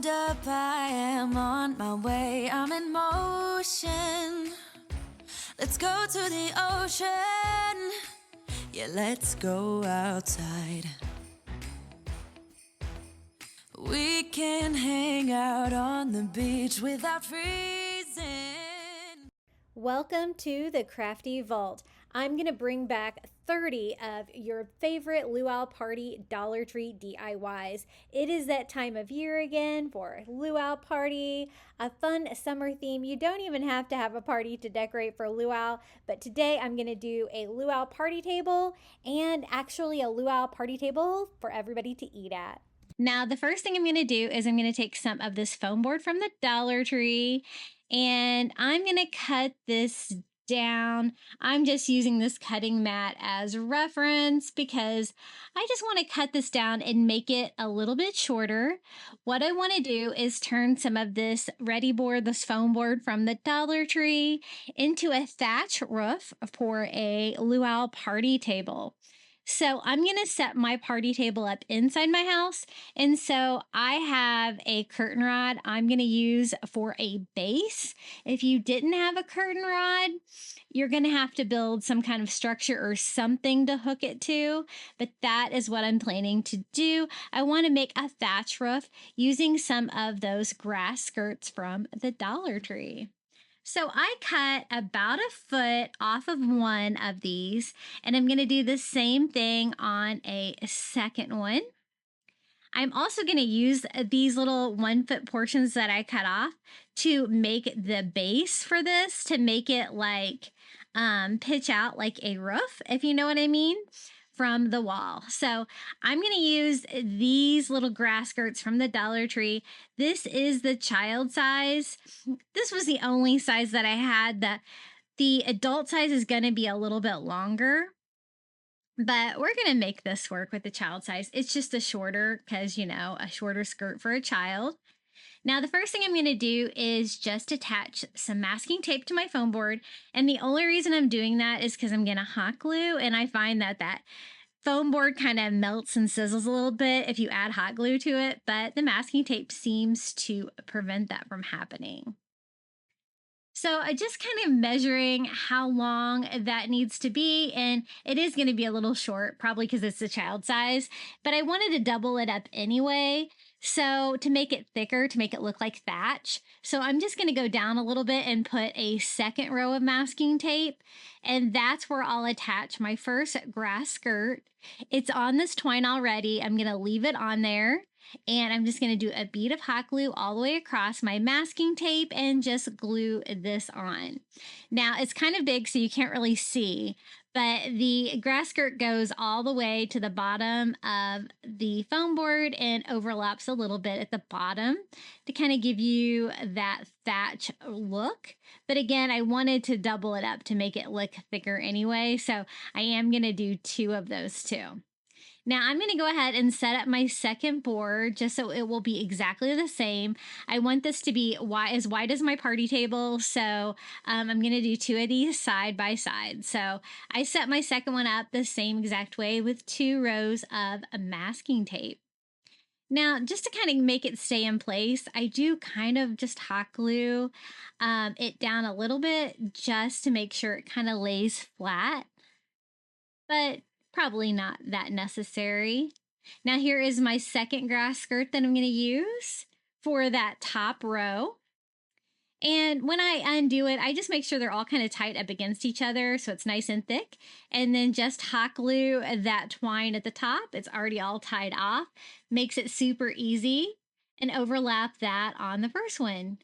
Hold up, I am on my way, I'm in motion. Let's go to the ocean. Yeah, let's go outside. We can hang out on the beach without freezing. Welcome to the Crafty Vault. I'm going to bring back 30 of your favorite Luau Party Dollar Tree DIYs. It is that time of year again for Luau Party, a fun summer theme. You don't even have to have a party to decorate for Luau, but today I'm going to do a Luau party table and actually a Luau party table for everybody to eat at. Now, the first thing I'm going to do is I'm going to take some of this foam board from the Dollar Tree and I'm going to cut this down. I'm just using this cutting mat as reference because I just want to cut this down and make it a little bit shorter. What I want to do is turn some of this ready board, this foam board from the Dollar Tree, into a thatch roof for a luau party table. So I'm going to set my party table up inside my house. And so I have a curtain rod I'm going to use for a base. If you didn't have a curtain rod, you're going to have to build some kind of structure or something to hook it to. But that is what I'm planning to do. I want to make a thatch roof using some of those grass skirts from the Dollar Tree. So I cut about a foot off of one of these, and I'm going to do the same thing on a second one. I'm also going to use these little 1 foot portions that I cut off to make the base for this, to make it like pitch out like a roof, if you know what I mean, from the wall. So I'm going to use these little grass skirts from the Dollar Tree. This is the child size. This was the only size that I had. The adult size is going to be a little bit longer, but we're going to make this work with the child size. It's just a shorter, because, you know, a shorter skirt for a child. Now, the first thing I'm going to do is just attach some masking tape to my foam board. And the only reason I'm doing that is because I'm going to hot glue. And I find that foam board kind of melts and sizzles a little bit if you add hot glue to it. But the masking tape seems to prevent that from happening. So I just kind of measuring how long that needs to be, and it is going to be a little short, probably because it's the child size, but I wanted to double it up anyway. So to make it thicker, to make it look like thatch. So I'm just going to go down a little bit and put a second row of masking tape, and that's where I'll attach my first grass skirt. It's on this twine already. I'm going to leave it on there. And I'm just going to do a bead of hot glue all the way across my masking tape and just glue this on. Now, it's kind of big, so you can't really see, but the grass skirt goes all the way to the bottom of the foam board and overlaps a little bit at the bottom to kind of give you that thatch look. But again, I wanted to double it up to make it look thicker anyway, so I am going to do 2 of those too. Now I'm going to go ahead and set up my second board just so it will be exactly the same. I want this to be as wide as my party table, so I'm going to do 2 of these side by side. So I set my second one up the same exact way with 2 rows of masking tape. Now, just to kind of make it stay in place, I do kind of just hot glue it down a little bit just to make sure it kind of lays flat. But probably not that necessary. Now here is my second grass skirt that I'm going to use for that top row. And when I undo it, I just make sure they're all kind of tight up against each other so it's nice and thick. And then just hot glue that twine at the top. It's already all tied off. Makes it super easy. And overlap that on the first one.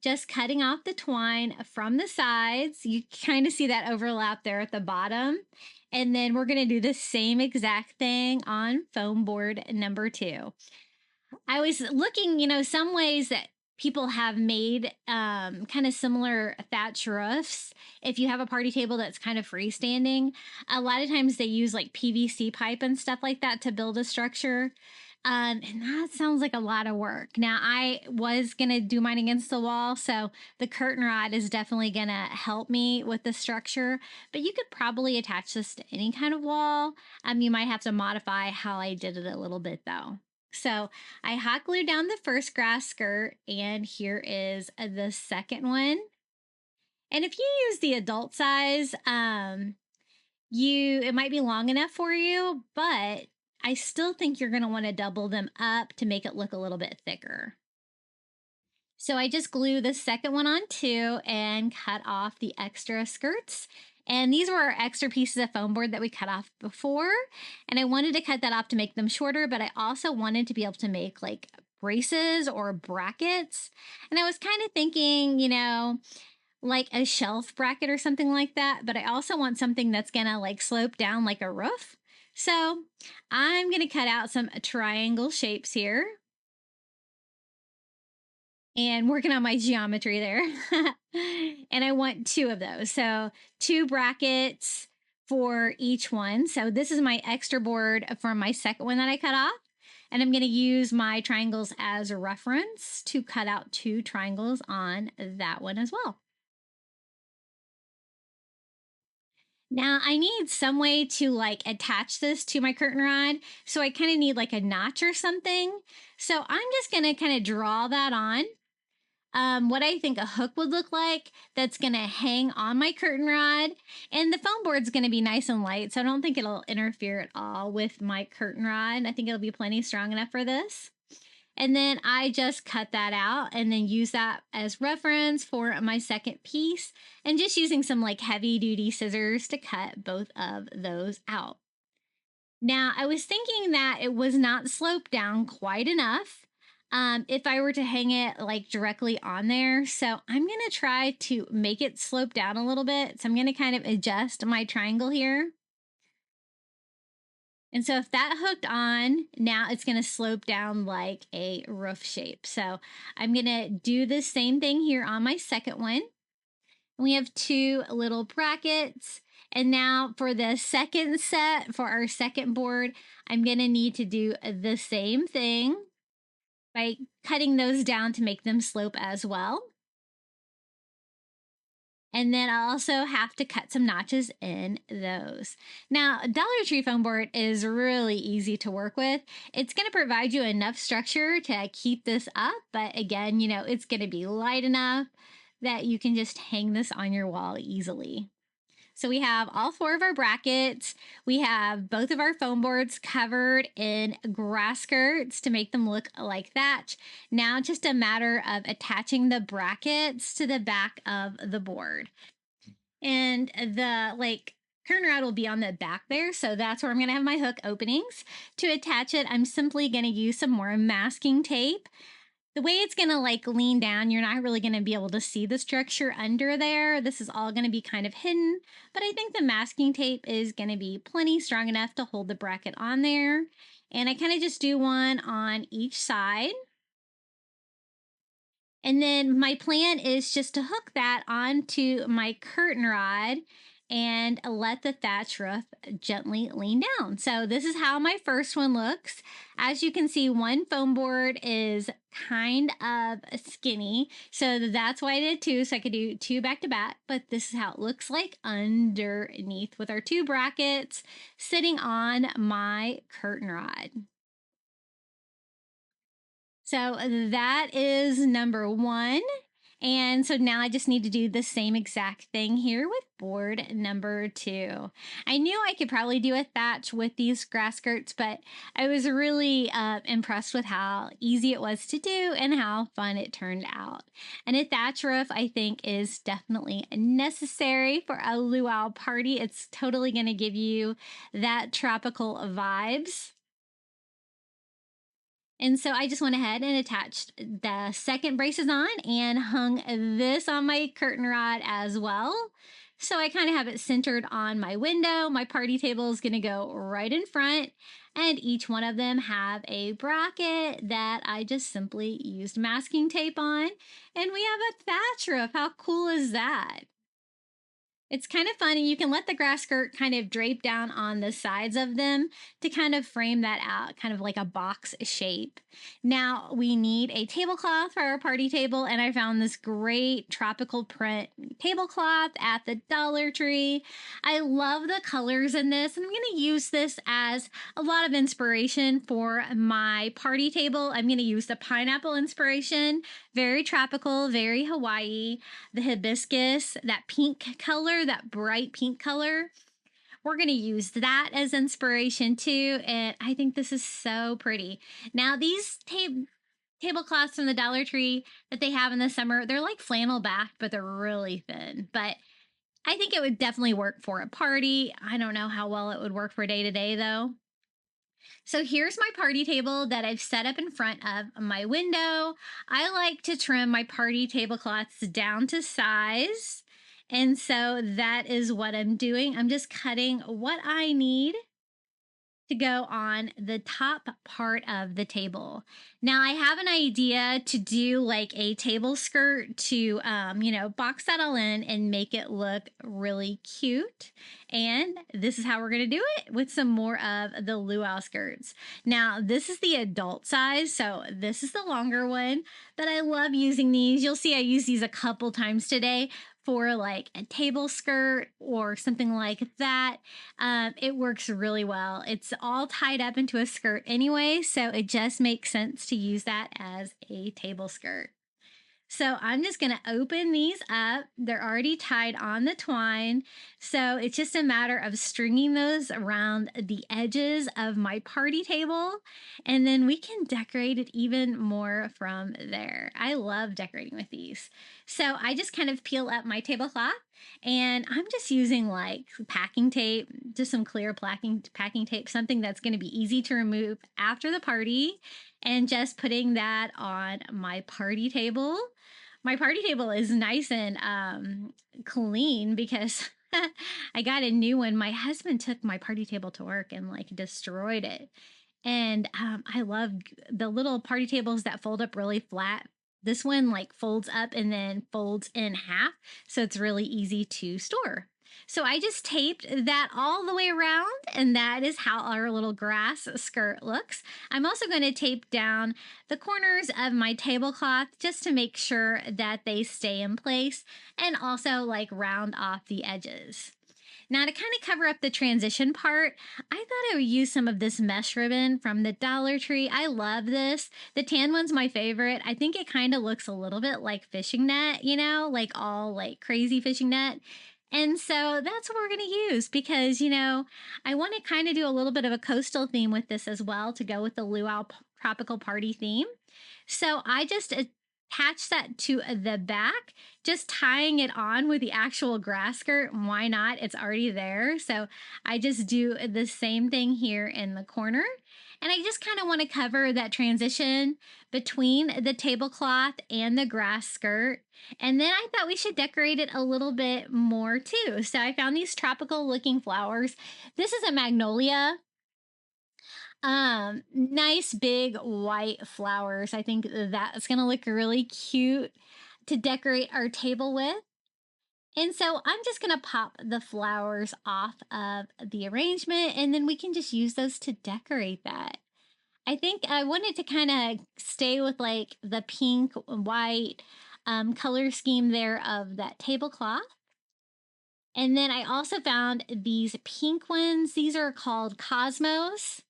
Just cutting off the twine from the sides. You kind of see that overlap there at the bottom. And then we're going to do the same exact thing on foam board number 2. I was looking, some ways that people have made kind of similar thatch roofs. If you have a party table that's kind of freestanding, a lot of times they use like PVC pipe and stuff like that to build a structure. And that sounds like a lot of work. Now, I was going to do mine against the wall, so the curtain rod is definitely going to help me with the structure, but you could probably attach this to any kind of wall. You might have to modify how I did it a little bit, though. So I hot glued down the first grass skirt, and here is the second one. And if you use the adult size, it might be long enough for you, but I still think you're going to want to double them up to make it look a little bit thicker. So I just glue the second one on too and cut off the extra skirts. And these were our extra pieces of foam board that we cut off before. And I wanted to cut that off to make them shorter, but I also wanted to be able to make like braces or brackets. And I was kind of thinking, like a shelf bracket or something like that, but I also want something that's gonna like slope down like a roof. So I'm gonna cut out some triangle shapes here and working on my geometry there. And I want 2 of those. So 2 brackets for each one. So this is my extra board from my second one that I cut off. And I'm going to use my triangles as a reference to cut out 2 triangles on that one as well. Now I need some way to like attach this to my curtain rod. So I kind of need like a notch or something. So I'm just going to kind of draw that on. What I think a hook would look like that's going to hang on my curtain rod. And the foam board's going to be nice and light, so I don't think it'll interfere at all with my curtain rod. I think it'll be plenty strong enough for this. And then I just cut that out and then use that as reference for my second piece, and just using some like heavy duty scissors to cut both of those out. Now I was thinking that it was not sloped down quite enough if I were to hang it like directly on there. So I'm going to try to make it slope down a little bit. So I'm going to kind of adjust my triangle here. And so if that hooked on, now it's going to slope down like a roof shape. So I'm going to do the same thing here on my second one. We have 2 little brackets. And now for the second set, for our second board, I'm going to need to do the same thing by cutting those down to make them slope as well. And then I'll also have to cut some notches in those. Now, Dollar Tree foam board is really easy to work with. It's going to provide you enough structure to keep this up, but again, it's going to be light enough that you can just hang this on your wall easily. So we have all 4 of our brackets. We have both of our foam boards covered in grass skirts to make them look like thatch. Now just a matter of attaching the brackets to the back of the board. And the curtain rod will be on the back there, so that's where I'm going to have my hook openings. To attach it, I'm simply going to use some more masking tape. The way it's going to lean down, you're not really going to be able to see the structure under there. This is all going to be kind of hidden, but I think the masking tape is going to be plenty strong enough to hold the bracket on there. And I kind of just do one on each side. And then my plan is just to hook that onto my curtain rod and let the thatch roof gently lean down. So this is how my first one looks. As you can see, one foam board is kind of skinny, so that's why I did 2, so I could do 2 back to back, but this is how it looks like underneath with our 2 brackets sitting on my curtain rod. So that is number 1. And so now I just need to do the same exact thing here with board number 2. I knew I could probably do a thatch with these grass skirts, but I was really impressed with how easy it was to do and how fun it turned out. And a thatch roof, I think, is definitely necessary for a luau party. It's totally going to give you that tropical vibes. And so I just went ahead and attached the second braces on and hung this on my curtain rod as well. So I kind of have it centered on my window. My party table is going to go right in front, and each one of them have a bracket that I just simply used masking tape on. And we have a thatch roof. How cool is that? It's kind of funny. You can let the grass skirt kind of drape down on the sides of them to kind of frame that out, kind of like a box shape. Now we need a tablecloth for our party table, and I found this great tropical print tablecloth at the Dollar Tree. I love the colors in this, and I'm going to use this as a lot of inspiration for my party table. I'm going to use the pineapple inspiration, very tropical, very Hawaii. The hibiscus, that pink color, that bright pink color. We're going to use that as inspiration too. And I think this is so pretty. Now, these tablecloths from the Dollar Tree that they have in the summer, they're like flannel backed, but they're really thin. But I think it would definitely work for a party. I don't know how well it would work for day to day though. So here's my party table that I've set up in front of my window. I like to trim my party tablecloths down to size. And so that is what I'm doing. I'm just cutting what I need to go on the top part of the table. Now I have an idea to do like a table skirt to, box that all in and make it look really cute. And this is how we're going to do it with some more of the luau skirts. Now this is the adult size, so this is the longer one, but I love using these. You'll see I use these a couple times today for like a table skirt or something like that. It works really well. It's all tied up into a skirt anyway, so it just makes sense to use that as a table skirt. So I'm just going to open these up. They're already tied on the twine. So it's just a matter of stringing those around the edges of my party table. And then we can decorate it even more from there. I love decorating with these. So I just kind of peel up my tablecloth and I'm just using like packing tape, just some clear packing tape, something that's going to be easy to remove after the party, and just putting that on my party table. My party table is nice and clean because I got a new one. My husband took my party table to work and like destroyed it. And I love the little party tables that fold up really flat. This one like folds up and then folds in half, so it's really easy to store. So I just taped that all the way around, and that is how our little grass skirt looks. I'm also going to tape down the corners of my tablecloth just to make sure that they stay in place, and also like round off the edges. Now to kind of cover up the transition part, I thought I would use some of this mesh ribbon from the Dollar Tree. I love this. The tan one's my favorite. I think it kind of looks a little bit like fishing net, like all like crazy fishing net. And so that's what we're going to use because, I want to kind of do a little bit of a coastal theme with this as well to go with the luau tropical party theme. So I just attach that to the back, just tying it on with the actual grass skirt. Why not? It's already there. So I just do the same thing here in the corner. And I just kind of want to cover that transition between the tablecloth and the grass skirt. And then I thought we should decorate it a little bit more too. So I found these tropical looking flowers. This is a magnolia. Nice big white flowers. I think that's going to look really cute to decorate our table with. And so I'm just going to pop the flowers off of the arrangement, and then we can just use those to decorate that. I think I wanted to kind of stay with like the pink, white color scheme there of that tablecloth. And then I also found these pink ones. These are called Cosmos.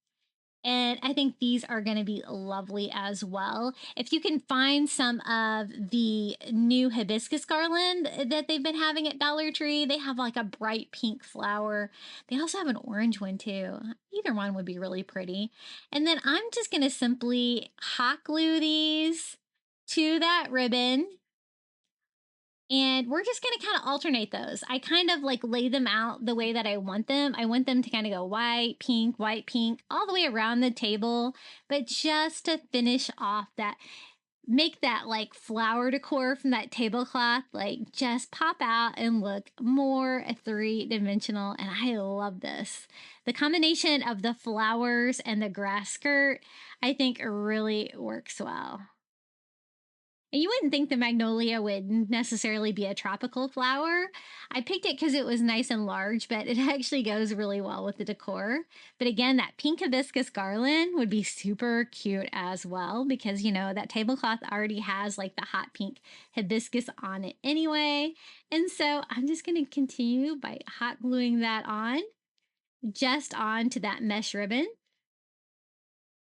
And I think these are going to be lovely as well. If you can find some of the new hibiscus garland that they've been having at Dollar Tree, they have like a bright pink flower. They also have an orange one too. Either one would be really pretty. And then I'm just going to simply hot glue these to that ribbon. And we're just going to kind of alternate those. I kind of like lay them out the way that I want them. I want them to kind of go white, pink, all the way around the table. But just to finish off that, make that like flower decor from that tablecloth, like just pop out and look more three-dimensional. And I love this. The combination of the flowers and the grass skirt, I think really works well. And you wouldn't think the magnolia would necessarily be a tropical flower. I picked it because it was nice and large, but it actually goes really well with the decor. But again, that pink hibiscus garland would be super cute as well because, that tablecloth already has like the hot pink hibiscus on it anyway. And so I'm just going to continue by hot gluing that on, just onto that mesh ribbon.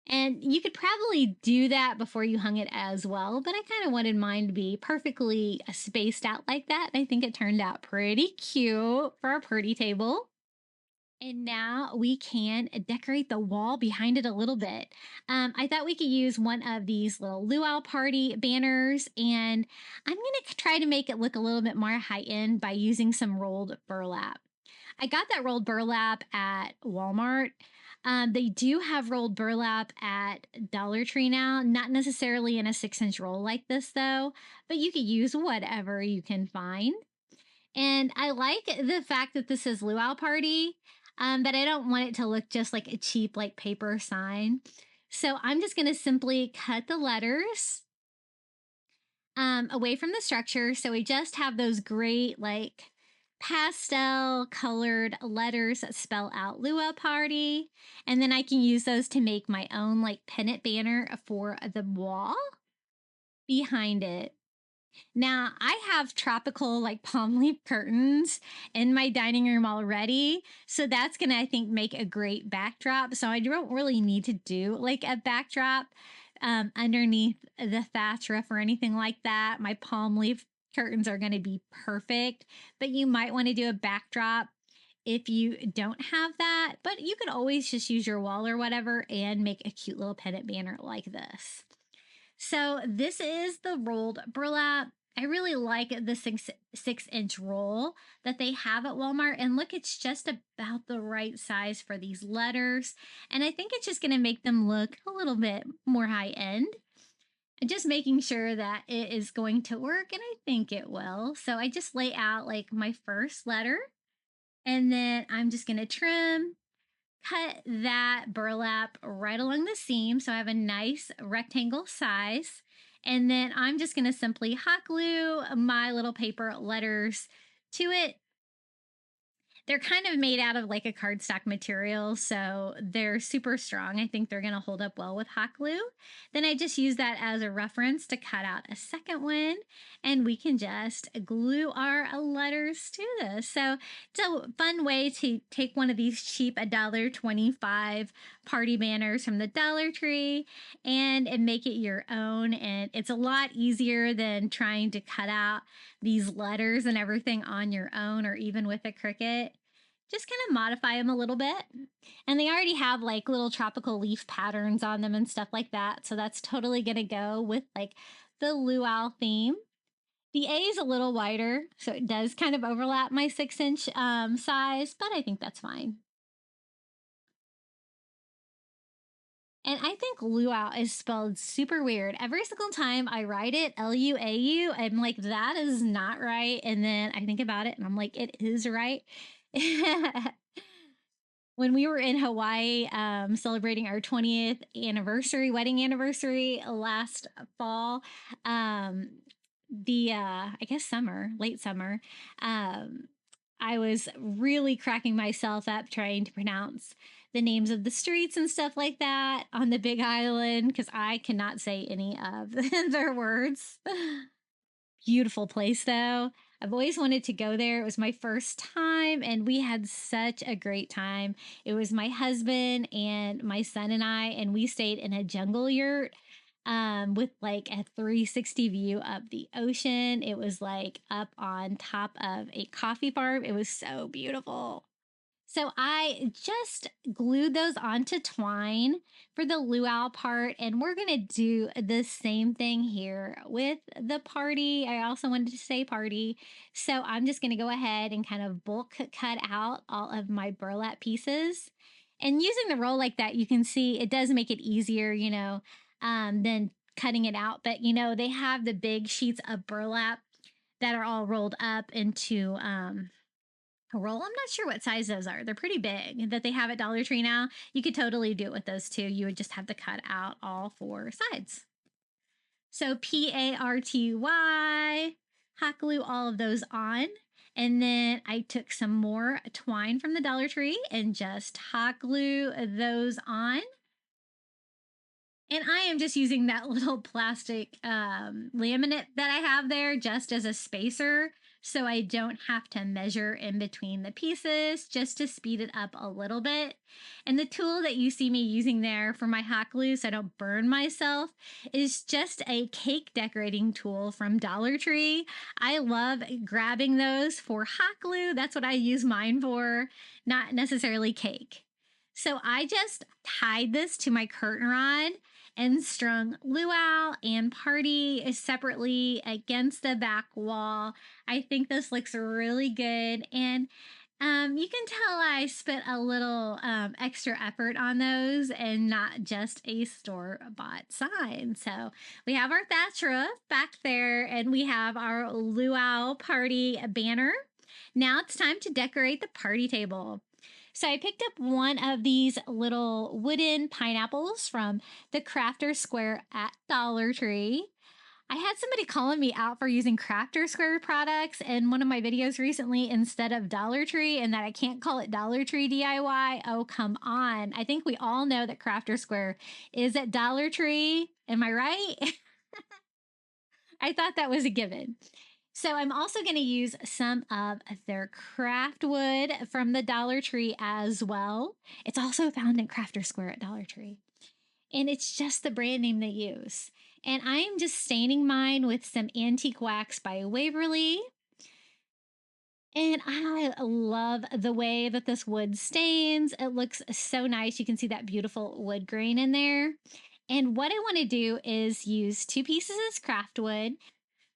And you could probably do that before you hung it as well, but I kind of wanted mine to be perfectly spaced out like that. I think it turned out pretty cute for our party table. And now we can decorate the wall behind it a little bit. I thought we could use one of these little Luau party banners, and I'm going to try to make it look a little bit more high end by using some rolled burlap. I got that rolled burlap at Walmart. They do have rolled burlap at Dollar Tree now, not necessarily in a 6-inch roll like this though, but you could use whatever you can find. And I like the fact that this is Luau Party, but I don't want it to look just like a cheap like paper sign. So I'm just going to simply cut the letters away from the structure. So we just have those great like pastel colored letters that spell out Luau Party. And then I can use those to make my own like pennant banner for the wall behind it. Now, I have tropical like palm leaf curtains in my dining room already. So that's going to, I think, make a great backdrop. So I don't really need to do like a backdrop underneath the thatch roof or anything like that. My palm leaf curtains are going to be perfect, but you might want to do a backdrop if you don't have that. But you could always just use your wall or whatever and make a cute little pennant banner like this. So this is the rolled burlap. I really like the 6-inch roll that they have at Walmart. And look, it's just about the right size for these letters. And I think it's just going to make them look a little bit more high end. And just making sure that it is going to work. And I think it will. So I just lay out like my first letter. And then I'm just going to cut that burlap right along the seam so I have a nice rectangle size. And then I'm just going to simply hot glue my little paper letters to it. They're kind of made out of like a cardstock material, so they're super strong. I think they're going to hold up well with hot glue. Then I just use that as a reference to cut out a second one, and we can just glue our letters to this. So it's a fun way to take one of these cheap $1.25 party banners from the Dollar Tree and make it your own. And it's a lot easier than trying to cut out these letters and everything on your own or even with a Cricut. Just kind of modify them a little bit. And they already have like little tropical leaf patterns on them and stuff like that. So that's totally going to go with like the luau theme. The A is a little wider, so it does kind of overlap my 6-inch size, but I think that's fine. And I think luau is spelled super weird. Every single time I write it, Luau, I'm like, that is not right. And then I think about it and I'm like, it is right. When we were in Hawaii celebrating our 20th anniversary, wedding anniversary last fall, I guess late summer, I was really cracking myself up trying to pronounce the names of the streets and stuff like that on the Big Island because I cannot say any of their words. Beautiful place though. I've always wanted to go there. It was my first time and we had such a great time. It was my husband and my son and I, and we stayed in a jungle yurt with like a 360 view of the ocean. It was like up on top of a coffee farm. It was so beautiful. So I just glued those onto twine for the luau part, and we're going to do the same thing here with the party. I also wanted to say party, so I'm just going to go ahead and kind of bulk cut out all of my burlap pieces. And using the roll like that, you can see it does make it easier, than cutting it out. But, they have the big sheets of burlap that are all rolled up into a roll. I'm not sure what size those are. They're pretty big that they have at Dollar Tree now. You could totally do it with those too. You would just have to cut out all 4 sides. So Party, hot glue all of those on. And then I took some more twine from the Dollar Tree and just hot glue those on. And I am just using that little plastic laminate that I have there just as a spacer, so I don't have to measure in between the pieces, just to speed it up a little bit. And the tool that you see me using there for my hot glue so I don't burn myself is just a cake decorating tool from Dollar Tree. I love grabbing those for hot glue. That's what I use mine for, not necessarily cake. So I just tied this to my curtain rod and strung Luau and Party separately against the back wall. I think this looks really good, and you can tell I spent a little extra effort on those and not just a store-bought sign. So we have our thatch roof back there, and we have our Luau Party banner. Now it's time to decorate the party table. So I picked up one of these little wooden pineapples from the Crafter Square at Dollar Tree. I had somebody calling me out for using Crafter Square products in one of my videos recently instead of Dollar Tree, and that I can't call it Dollar Tree DIY. Oh, come on. I think we all know that Crafter Square is at Dollar Tree. Am I right? I thought that was a given. So I'm also going to use some of their craft wood from the Dollar Tree as well. It's also found in Crafter Square at Dollar Tree. And it's just the brand name they use. And I am just staining mine with some antique wax by Waverly. And I love the way that this wood stains. It looks so nice. You can see that beautiful wood grain in there. And what I want to do is use 2 pieces of craft wood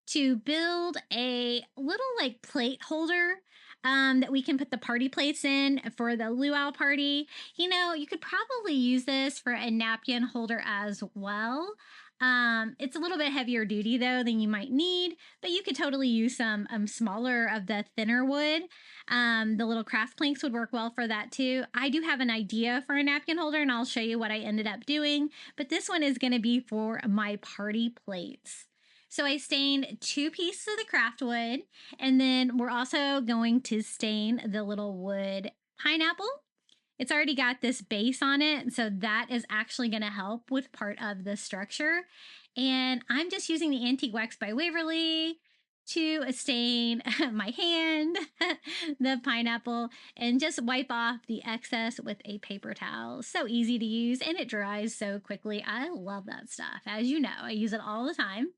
to build a little like plate holder that we can put the party plates in for the luau party. You know, you could probably use this for a napkin holder as well. It's a little bit heavier duty though than you might need, but you could totally use some smaller of the thinner wood. The little craft planks would work well for that too. I do have an idea for a napkin holder and I'll show you what I ended up doing, but this one is going to be for my party plates. So I stained 2 pieces of the craft wood, and then we're also going to stain the little wood pineapple. It's already got this base on it, so that is actually going to help with part of the structure. And I'm just using the antique wax by Waverly to stain my hand, the pineapple, and just wipe off the excess with a paper towel. So easy to use, and it dries so quickly. I love that stuff. As you know, I use it all the time.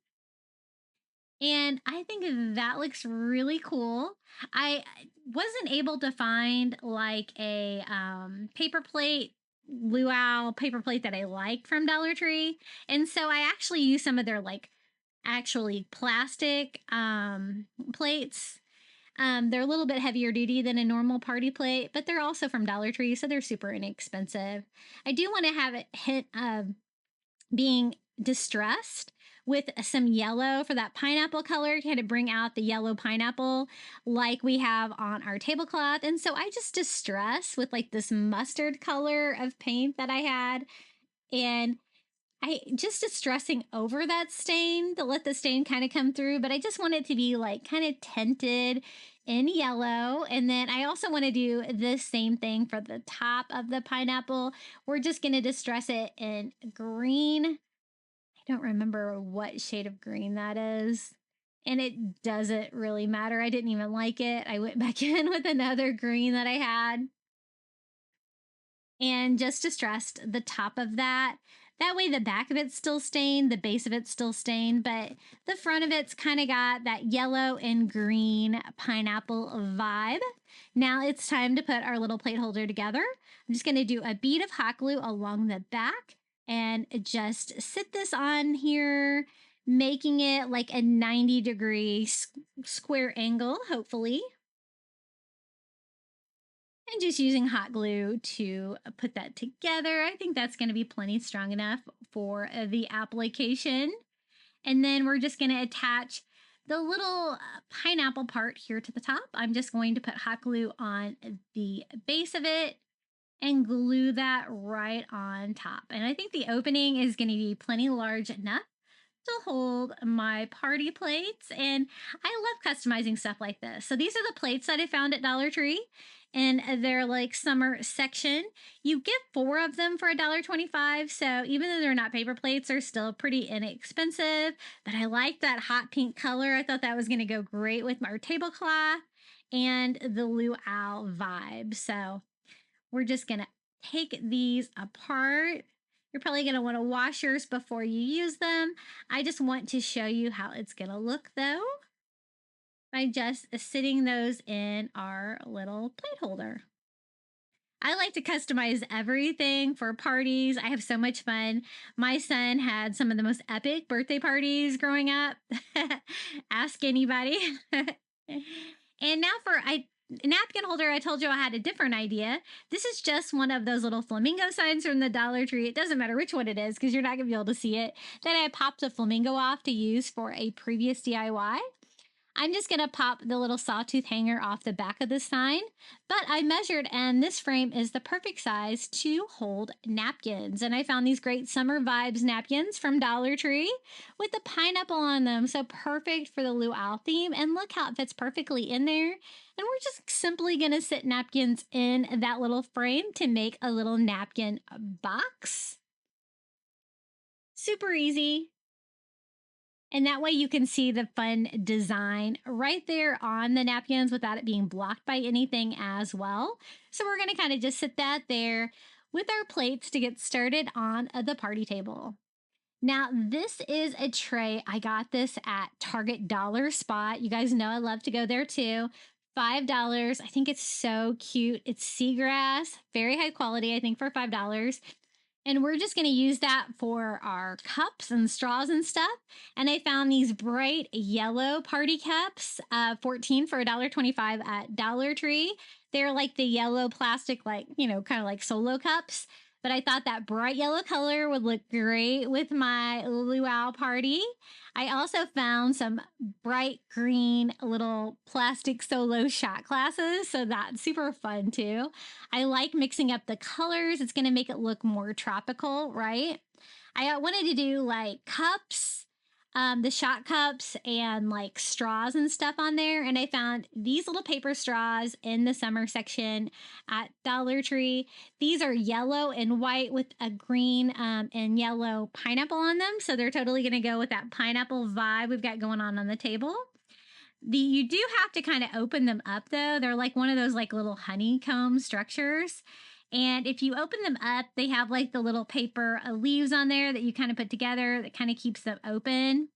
And I think that looks really cool. I wasn't able to find like a paper plate, luau paper plate that I like from Dollar Tree. And so I actually used some of their like actually plastic plates. They're a little bit heavier duty than a normal party plate, but they're also from Dollar Tree, so they're super inexpensive. I do want to have a hint of being distressed with some yellow for that pineapple color, kind of bring out the yellow pineapple like we have on our tablecloth. And so I just distress with like this mustard color of paint that I had. And I just distressing over that stain to let the stain kind of come through, but I just want it to be like kind of tinted in yellow. And then I also want to do the same thing for the top of the pineapple. We're just going to distress it in green. I don't remember what shade of green that is. And it doesn't really matter. I didn't even like it. I went back in with another green that I had. And just distressed the top of that. That way the back of it's still stained, the base of it's still stained, but the front of it's kind of got that yellow and green pineapple vibe. Now it's time to put our little plate holder together. I'm just going to do a bead of hot glue along the back and just sit this on here, making it like a 90-degree square angle, hopefully. And just using hot glue to put that together. I think that's going to be plenty strong enough for the application. And then we're just going to attach the little pineapple part here to the top. I'm just going to put hot glue on the base of it and glue that right on top. And I think the opening is going to be plenty large enough to hold my party plates. And I love customizing stuff like this. So these are the plates that I found at Dollar Tree, and they're like summer section. You get 4 of them for $1.25. So even though they're not paper plates, they're still pretty inexpensive. But I like that hot pink color. I thought that was going to go great with our tablecloth and the luau vibe. So we're just going to take these apart. You're probably going to want to wash yours before you use them. I just want to show you how it's going to look though, by just sitting those in our little plate holder. I like to customize everything for parties. I have so much fun. My son had some of the most epic birthday parties growing up. Ask anybody. And now for a napkin holder, I told you I had a different idea. This is just one of those little flamingo signs from the Dollar Tree. It doesn't matter which one it is because you're not going to be able to see it. Then I popped a flamingo off to use for a previous DIY. I'm just going to pop the little sawtooth hanger off the back of the sign, but I measured and this frame is the perfect size to hold napkins. And I found these great summer vibes napkins from Dollar Tree with the pineapple on them. So perfect for the luau theme. And look how it fits perfectly in there. And we're just simply going to sit napkins in that little frame to make a little napkin box. Super easy. And that way you can see the fun design right there on the napkins without it being blocked by anything as well. So we're going to kind of just sit that there with our plates to get started on the party table. Now, this is a tray. I got this at Target Dollar Spot. You guys know I love to go there too. $5. I think it's so cute. It's seagrass, very high quality, I think, for $5. And we're just going to use that for our cups and straws and stuff. And I found these bright yellow party cups, 14 for $1.25 at Dollar Tree. They're like the yellow plastic, like, you know, kind of like solo cups. But I thought that bright yellow color would look great with my luau party. I also found some bright green little plastic solo shot glasses, so that's super fun too. I like mixing up the colors. It's going to make it look more tropical, right? I wanted to do like cups, the shot cups and like straws and stuff on there. And I found these little paper straws in the summer section at Dollar Tree. These are yellow and white with a green and yellow pineapple on them. So they're totally going to go with that pineapple vibe we've got going on the table. You do have to kind of open them up though. They're like one of those like little honeycomb structures. And if you open them up, they have like the little paper leaves on there that you kind of put together that kind of keeps them open.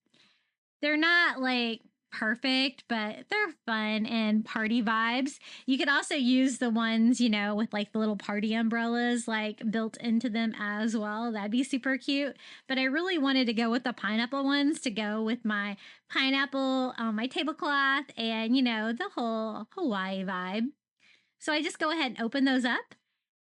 They're not like perfect, but they're fun and party vibes. You could also use the ones, you know, with like the little party umbrellas like built into them as well. That'd be super cute. But I really wanted to go with the pineapple ones to go with my pineapple on my tablecloth and, you know, the whole Hawaii vibe. So I just go ahead and open those up.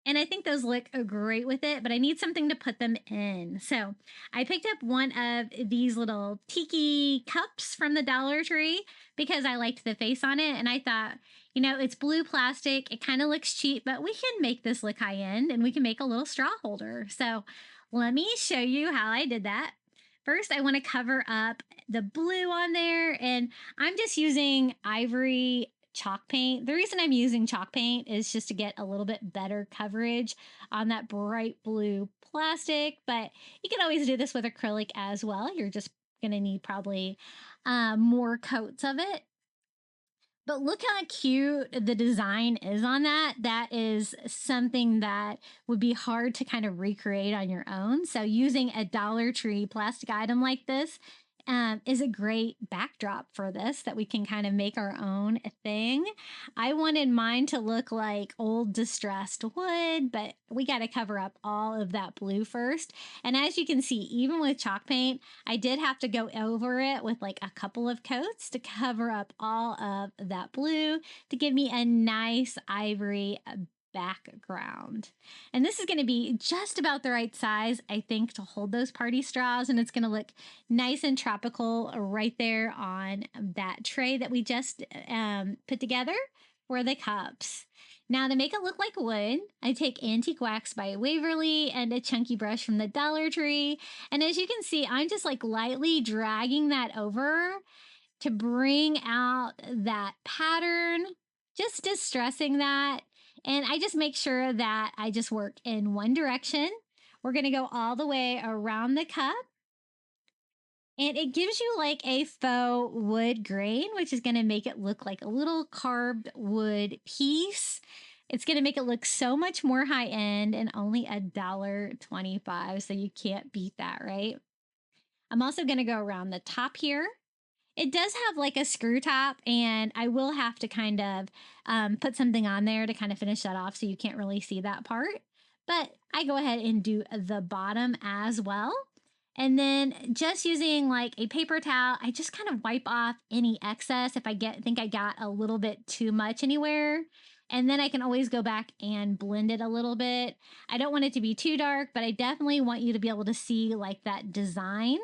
And I think those look great with it, but I need something to put them in. So I picked up one of these little tiki cups from the Dollar Tree because I liked the face on it. And I thought, you know, it's blue plastic. It kind of looks cheap, but we can make this look high end and we can make a little straw holder. So let me show you how I did that. First, I want to cover up the blue on there, and I'm just using ivory chalk paint. The reason I'm using chalk paint is just to get a little bit better coverage on that bright blue plastic, but you can always do this with acrylic as well. You're just going to need probably more coats of it. But look how cute the design is on that. That is something that would be hard to kind of recreate on your own. So using a Dollar Tree plastic item like this is a great backdrop for this that we can kind of make our own thing. I wanted mine to look like old distressed wood, but we got to cover up all of that blue first. And as you can see, even with chalk paint, I did have to go over it with like a couple of coats to cover up all of that blue to give me a nice ivory background. And this is going to be just about the right size, I think, to hold those party straws, and it's going to look nice and tropical right there on that tray that we just put together for the cups. Now to make it look like wood, I take Antique Wax by Waverly and a chunky brush from the Dollar Tree. And as you can see, I'm just like lightly dragging that over to bring out that pattern, just distressing that. And I just make sure that I just work in one direction. We're going to go all the way around the cup. And it gives you like a faux wood grain, which is going to make it look like a little carved wood piece. It's going to make it look so much more high end and only $1.25. So you can't beat that, right? I'm also going to go around the top here. It does have like a screw top, and I will have to kind of put something on there to kind of finish that off so you can't really see that part. But I go ahead and do the bottom as well. And then just using like a paper towel, I just kind of wipe off any excess if I think I got a little bit too much anywhere. And then I can always go back and blend it a little bit. I don't want it to be too dark, but I definitely want you to be able to see like that design.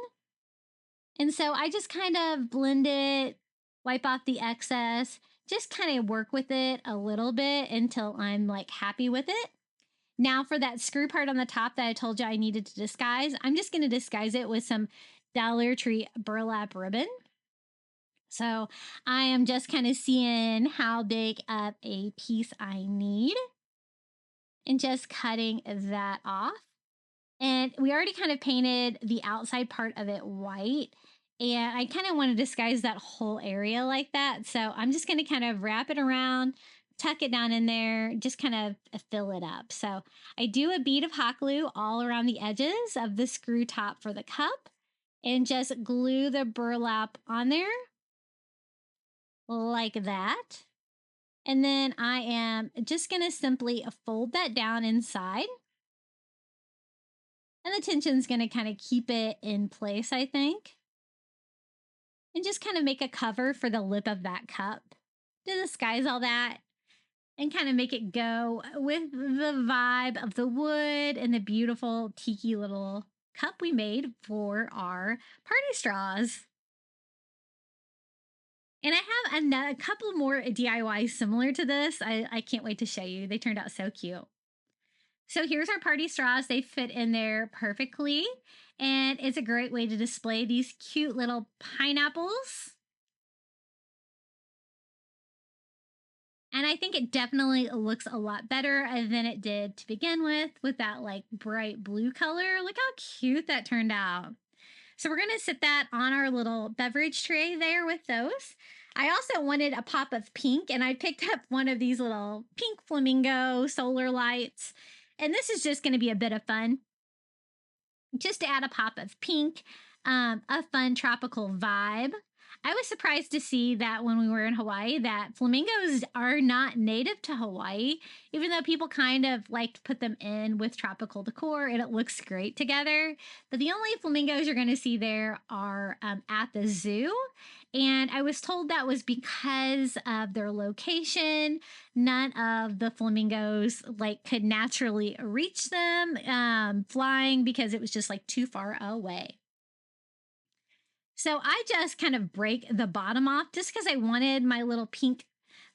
And so I just kind of blend it, wipe off the excess, just kind of work with it a little bit until I'm like happy with it. Now for that screw part on the top that I told you I needed to disguise, I'm just going to disguise it with some Dollar Tree burlap ribbon. So I am just kind of seeing how big of a piece I need and just cutting that off. And we already kind of painted the outside part of it white. And I kind of want to disguise that whole area like that. So I'm just going to kind of wrap it around, tuck it down in there, just kind of fill it up. So I do a bead of hot glue all around the edges of the screw top for the cup and just glue the burlap on there like that. And then I am just going to simply fold that down inside. And the tension's going to kind of keep it in place, I think. And just kind of make a cover for the lip of that cup to disguise all that and kind of make it go with the vibe of the wood and the beautiful tiki little cup we made for our party straws. And I have a couple more DIYs similar to this. I can't wait to show you. They turned out so cute. So here's our party straws. They fit in there perfectly. And it's a great way to display these cute little pineapples. And I think it definitely looks a lot better than it did to begin with that like bright blue color. Look how cute that turned out. So we're going to sit that on our little beverage tray there with those. I also wanted a pop of pink, and I picked up one of these little pink flamingo solar lights. And this is just going to be a bit of fun, just to add a pop of pink, a fun tropical vibe. I was surprised to see that when we were in Hawaii that flamingos are not native to Hawaii, even though people kind of like to put them in with tropical decor and it looks great together. But the only flamingos you're going to see there are at the zoo. And I was told that was because of their location. None of the flamingos like could naturally reach them flying because it was just like too far away. So I just kind of break the bottom off just because I wanted my little pink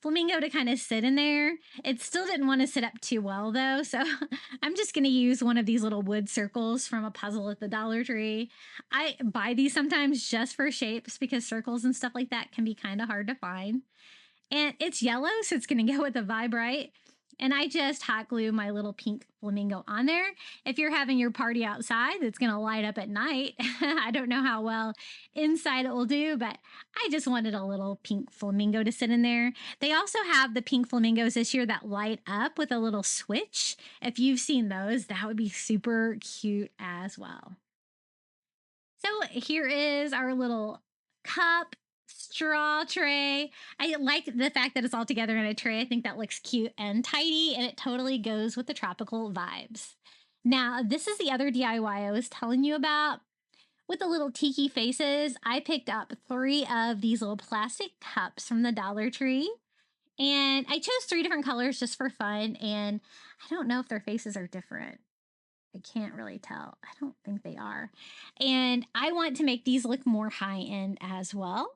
flamingo to kind of sit in there. It still didn't want to sit up too well though. So I'm just going to use one of these little wood circles from a puzzle at the Dollar Tree. I buy these sometimes just for shapes because circles and stuff like that can be kind of hard to find. And it's yellow, so it's going to go with the vibe, right? And I just hot glue my little pink flamingo on there. If you're having your party outside, it's going to light up at night. I don't know how well inside it will do, but I just wanted a little pink flamingo to sit in there. They also have the pink flamingos this year that light up with a little switch. If you've seen those, that would be super cute as well. So here is our little cup straw tray. I like the fact that it's all together in a tray. I think that looks cute and tidy, and it totally goes with the tropical vibes. Now, this is the other DIY I was telling you about. With the little tiki faces, I picked up 3 of these little plastic cups from the Dollar Tree. And I chose 3 different colors just for fun, and I don't know if their faces are different. I can't really tell. I don't think they are. And I want to make these look more high-end as well,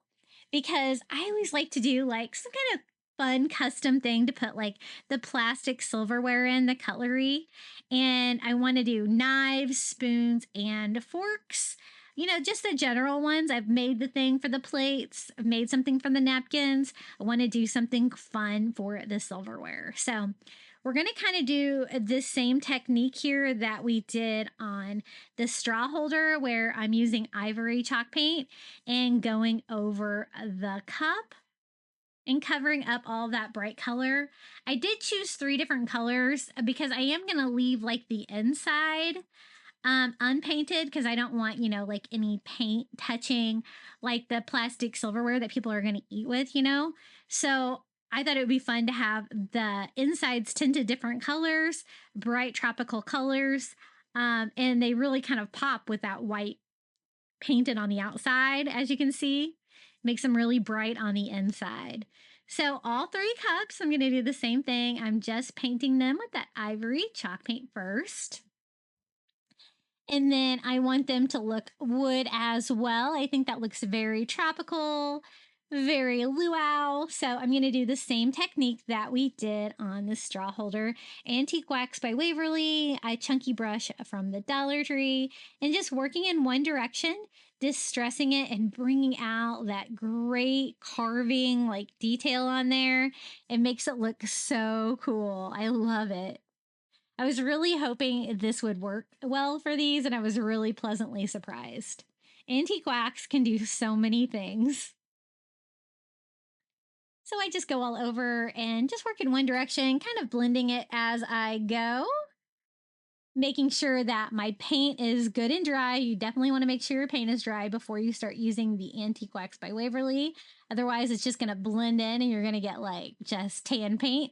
because I always like to do like some kind of fun custom thing to put like the plastic silverware in, the cutlery. And I want to do knives, spoons, and forks. You know, just the general ones. I've made the thing for the plates. I've made something for the napkins. I want to do something fun for the silverware. So we're going to kind of do this same technique here that we did on the straw holder, where I'm using ivory chalk paint and going over the cup and covering up all that bright color. I did choose 3 different colors because I am going to leave like the inside unpainted, because I don't want, you know, like any paint touching like the plastic silverware that people are going to eat with, you know. So I thought it would be fun to have the insides tinted different colors, bright tropical colors, and they really kind of pop with that white painted on the outside. As you can see, makes them really bright on the inside. So all 3 cups, I'm going to do the same thing. I'm just painting them with that ivory chalk paint first. And then I want them to look wood as well. I think that looks very tropical, very luau. So I'm going to do the same technique that we did on the straw holder. Antique Wax by Waverly, a chunky brush from the Dollar Tree, and just working in one direction, distressing it and bringing out that great carving like detail on there. It makes it look so cool. I love it. I was really hoping this would work well for these, and I was really pleasantly surprised. Antique wax can do so many things. So I just go all over and just work in one direction, kind of blending it as I go, making sure that my paint is good and dry. You definitely want to make sure your paint is dry before you start using the Antique Wax by Waverly. Otherwise, it's just going to blend in and you're going to get like just tan paint.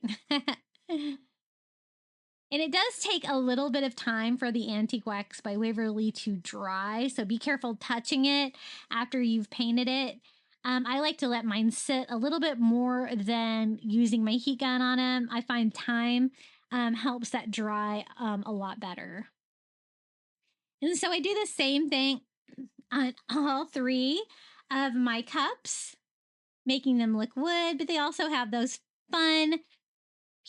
And it does take a little bit of time for the Antique Wax by Waverly to dry, so be careful touching it after you've painted it. I like to let mine sit a little bit more than using my heat gun on them. I find time helps that dry a lot better. And so I do the same thing on all 3 of my cups, making them look wood, but they also have those fun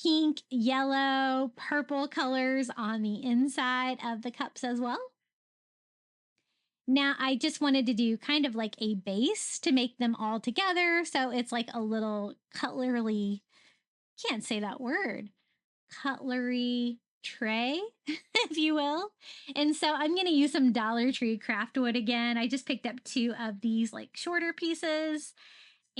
pink, yellow, purple colors on the inside of the cups as well. Now I just wanted to do kind of like a base to make them all together. So it's like a little cutlery, can't say that word, cutlery tray, if you will. And so I'm going to use some Dollar Tree craft wood again. I just picked up 2 of these like shorter pieces.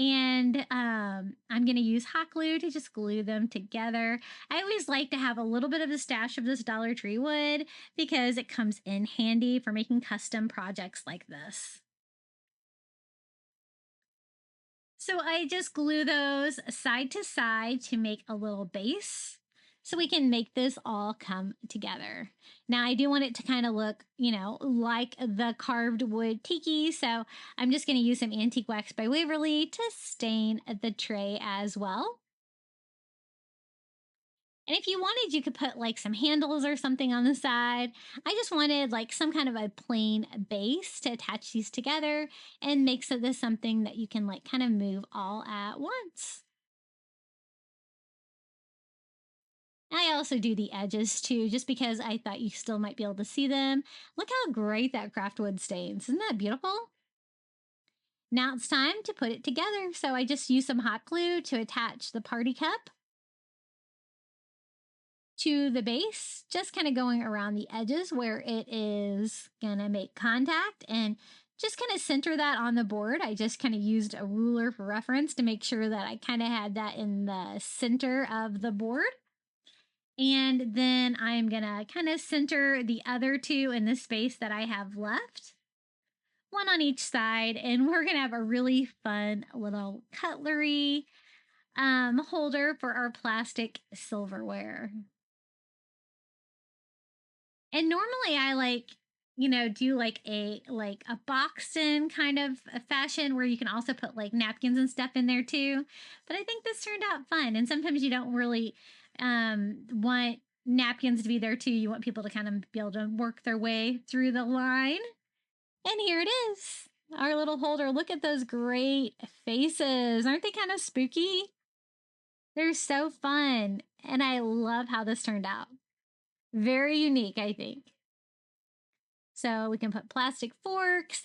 And I'm going to use hot glue to just glue them together. I always like to have a little bit of a stash of this Dollar Tree wood because it comes in handy for making custom projects like this. So I just glue those side to side to make a little base so we can make this all come together. Now I do want it to kind of look, you know, like the carved wood tiki, so I'm just going to use some Antique Wax by Waverly to stain the tray as well. And if you wanted, you could put like some handles or something on the side. I just wanted like some kind of a plain base to attach these together and make this something that you can like kind of move all at once. I also do the edges too, just because I thought you still might be able to see them. Look how great that craft wood stains. Isn't that beautiful? Now it's time to put it together. So I just use some hot glue to attach the party cup to the base, just kind of going around the edges where it is gonna make contact, and just kind of center that on the board. I just kind of used a ruler for reference to make sure that I kind of had that in the center of the board. And then I'm gonna kind of center the other 2 in the space that I have left, one on each side, and we're gonna have a really fun little cutlery holder for our plastic silverware. And normally I like, you know, do like a boxed in kind of a fashion where you can also put like napkins and stuff in there too. But I think this turned out fun. And sometimes you don't really want napkins to be there too. You want people to kind of be able to work their way through the line. And here it is, our little holder. Look at those great faces. Aren't they kind of spooky? They're so fun. And I love how this turned out. Very unique, I think. So we can put plastic forks,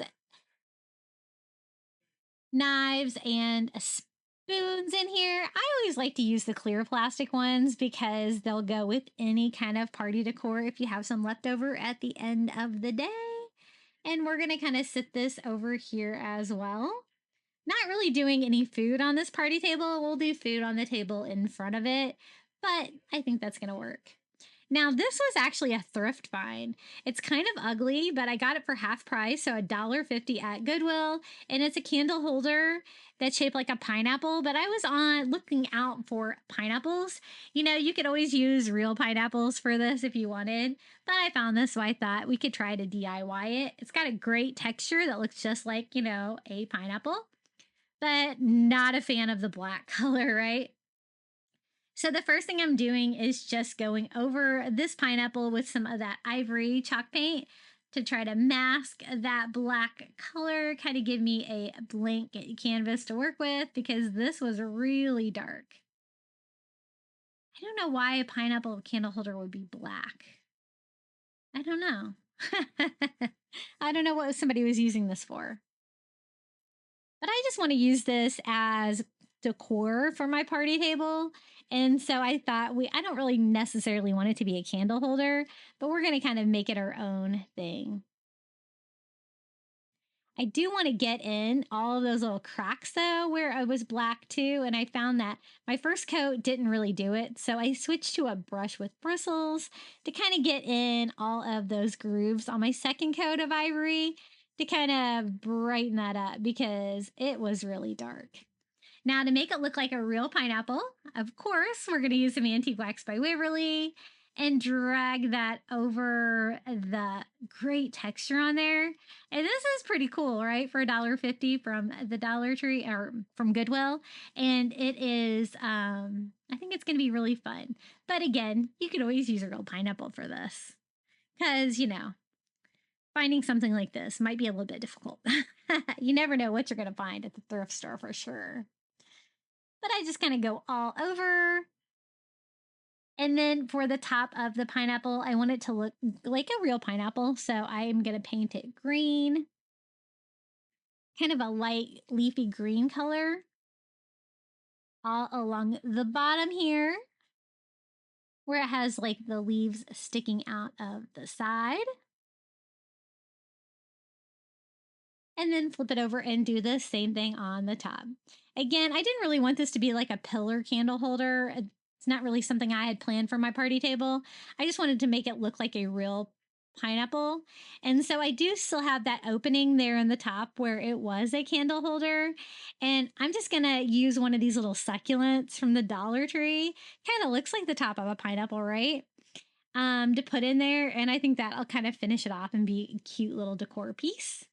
knives, and spoons in here. I always like to use the clear plastic ones because they'll go with any kind of party decor if you have some left over at the end of the day. And we're going to kind of sit this over here as well. Not really doing any food on this party table. We'll do food on the table in front of it, but I think that's going to work. Now, this was actually a thrift find. It's kind of ugly, but I got it for half price, so $1.50 at Goodwill, and it's a candle holder that's shaped like a pineapple, but I was looking out for pineapples. You know, you could always use real pineapples for this if you wanted, but I found this, so I thought we could try to DIY it. It's got a great texture that looks just like, you know, a pineapple, but not a fan of the black color, right? So the first thing I'm doing is just going over this pineapple with some of that ivory chalk paint to try to mask that black color, kind of give me a blank canvas to work with because this was really dark. I don't know why a pineapple candle holder would be black. I don't know. I don't know what somebody was using this for. But I just want to use this as decor for my party table. And so I thought I don't really necessarily want it to be a candle holder, but we're going to kind of make it our own thing. I do want to get in all of those little cracks though, where it was black too. And I found that my first coat didn't really do it. So I switched to a brush with bristles to kind of get in all of those grooves on my second coat of ivory to kind of brighten that up because it was really dark. Now, to make it look like a real pineapple, of course, we're going to use some Antique Wax by Waverly and drag that over the great texture on there. And this is pretty cool, right? For $1.50 from the Dollar Tree or from Goodwill. And it is, I think it's going to be really fun. But again, you could always use a real pineapple for this because, you know, finding something like this might be a little bit difficult. You never know what you're going to find at the thrift store for sure. But I just kind of go all over. And then for the top of the pineapple, I want it to look like a real pineapple. So I am going to paint it green. Kind of a light leafy green color. All along the bottom here. Where it has like the leaves sticking out of the side. And then flip it over and do the same thing on the top. Again, I didn't really want this to be like a pillar candle holder. It's not really something I had planned for my party table. I just wanted to make it look like a real pineapple. And so I do still have that opening there in the top where it was a candle holder. And I'm just going to use one of these little succulents from the Dollar Tree. Kind of looks like the top of a pineapple, right? To put in there. And I think that'll kind of finish it off and be a cute little decor piece.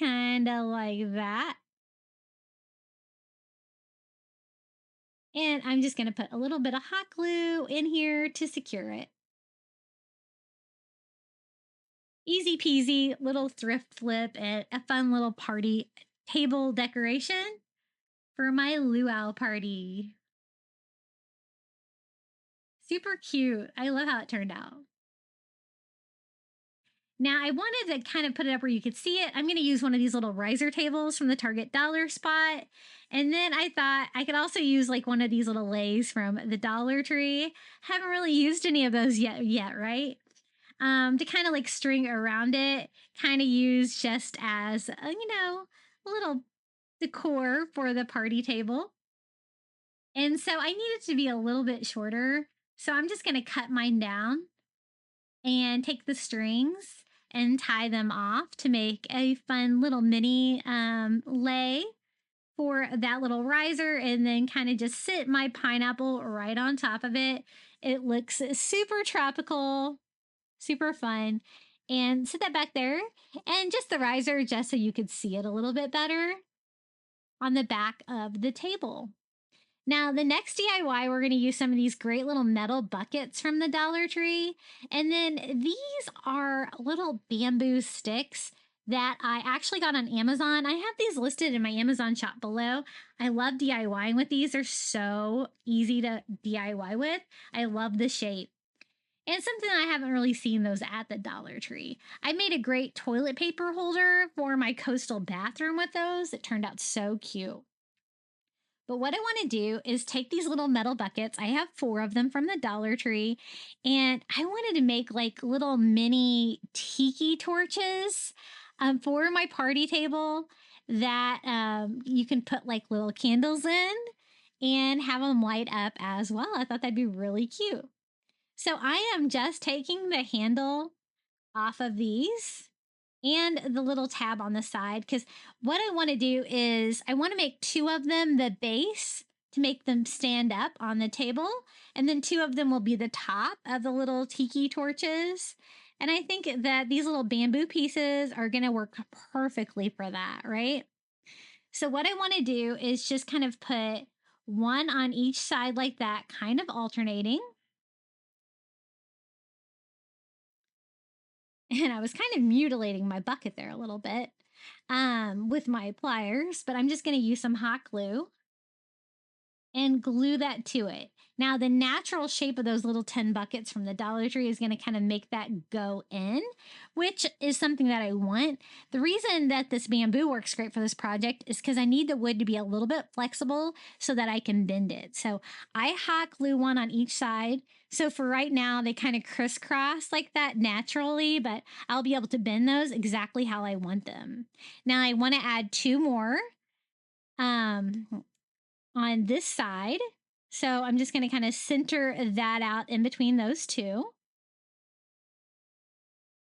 Kind of like that. And I'm just going to put a little bit of hot glue in here to secure it. Easy peasy, little thrift flip and a fun little party table decoration for my luau party. Super cute. I love how it turned out. Now, I wanted to kind of put it up where you could see it. I'm going to use one of these little riser tables from the Target Dollar Spot. And then I thought I could also use like one of these little lays from the Dollar Tree. Haven't really used any of those yet, right? To kind of like string around it, kind of use just as, a little decor for the party table. And so I need it to be a little bit shorter. So I'm just going to cut mine down and take the strings and tie them off to make a fun little mini lay for that little riser, and then kind of just sit my pineapple right on top of it. It looks super tropical, super fun. And sit that back there and just the riser just so you could see it a little bit better on the back of the table. Now, the next DIY, we're going to use some of these great little metal buckets from the Dollar Tree. And then these are little bamboo sticks that I actually got on Amazon. I have these listed in my Amazon shop below. I love DIYing with these. They're so easy to DIY with. I love the shape. And something I haven't really seen those at the Dollar Tree. I made a great toilet paper holder for my coastal bathroom with those. It turned out so cute. But what I want to do is take these little metal buckets. I have 4 of them from the Dollar Tree. And I wanted to make like little mini tiki torches for my party table that you can put like little candles in and have them light up as well. I thought that'd be really cute. So I am just taking the handle off of these and the little tab on the side, because what I want to do is I want to make 2 of them the base to make them stand up on the table, and then 2 of them will be the top of the little tiki torches. And I think that these little bamboo pieces are going to work perfectly for that, right? So what I want to do is just kind of put one on each side like that, kind of alternating. And I was kind of mutilating my bucket there a little bit with my pliers, but I'm just going to use some hot glue and glue that to it. Now, the natural shape of those little 10 buckets from the Dollar Tree is going to kind of make that go in, which is something that I want. The reason that this bamboo works great for this project is because I need the wood to be a little bit flexible so that I can bend it. So I hot glue one on each side. So for right now, they kind of crisscross like that naturally, but I'll be able to bend those exactly how I want them. Now I want to add 2 more on this side. So I'm just going to kind of center that out in between those 2.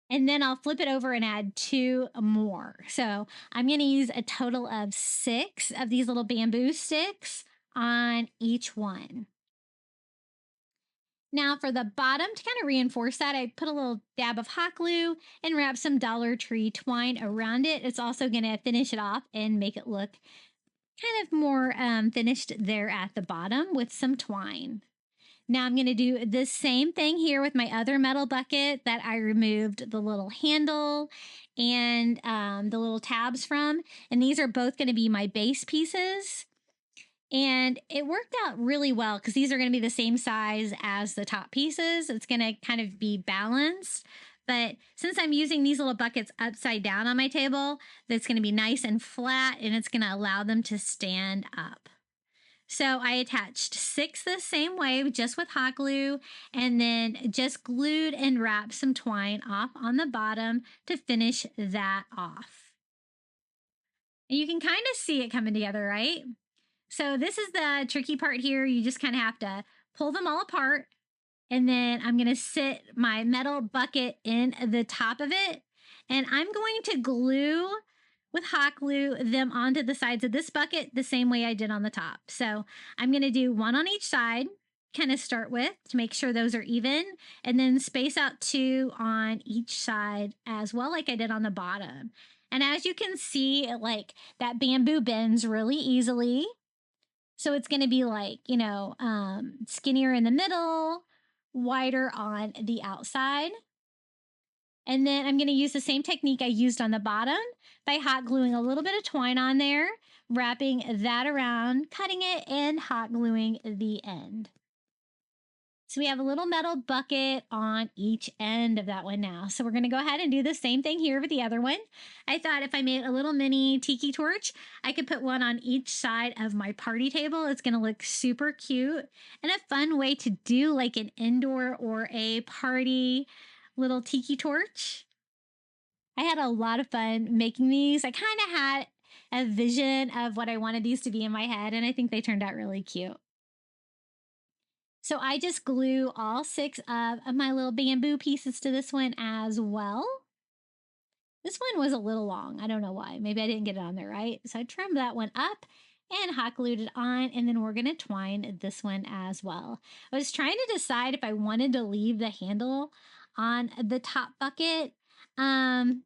And then I'll flip it over and add 2 more. So I'm going to use a total of 6 of these little bamboo sticks on each one. Now for the bottom, to kind of reinforce that, I put a little dab of hot glue and wrap some Dollar Tree twine around it. It's also going to finish it off and make it look kind of more finished there at the bottom with some twine. Now I'm going to do the same thing here with my other metal bucket that I removed the little handle and the little tabs from. And these are both going to be my base pieces. And it worked out really well because these are going to be the same size as the top pieces. It's going to kind of be balanced. But since I'm using these little buckets upside down on my table, that's going to be nice and flat, and it's going to allow them to stand up. So I attached 6 the same way, just with hot glue, and then just glued and wrapped some twine off on the bottom to finish that off. And you can kind of see it coming together, right? So this is the tricky part here. You just kind of have to pull them all apart. And then I'm going to sit my metal bucket in the top of it. And I'm going to glue with hot glue them onto the sides of this bucket the same way I did on the top. So I'm going to do 1 on each side, kind of start with to make sure those are even, and then space out 2 on each side as well, like I did on the bottom. And as you can see, like that bamboo bends really easily. So it's going to be like, you know, skinnier in the middle, wider on the outside. And then I'm going to use the same technique I used on the bottom by hot gluing a little bit of twine on there, wrapping that around, cutting it, and hot gluing the end. So we have a little metal bucket on each end of that one now. So we're going to go ahead and do the same thing here with the other one. I thought if I made a little mini tiki torch, I could put one on each side of my party table. It's going to look super cute and a fun way to do like an indoor or a party little tiki torch. I had a lot of fun making these. I kind of had a vision of what I wanted these to be in my head, and I think they turned out really cute. So I just glue all 6 of my little bamboo pieces to this one as well. This one was a little long. I don't know why. Maybe I didn't get it on there right. So I trimmed that one up and hot glued it on, and then we're going to twine this one as well. I was trying to decide if I wanted to leave the handle on the top bucket, and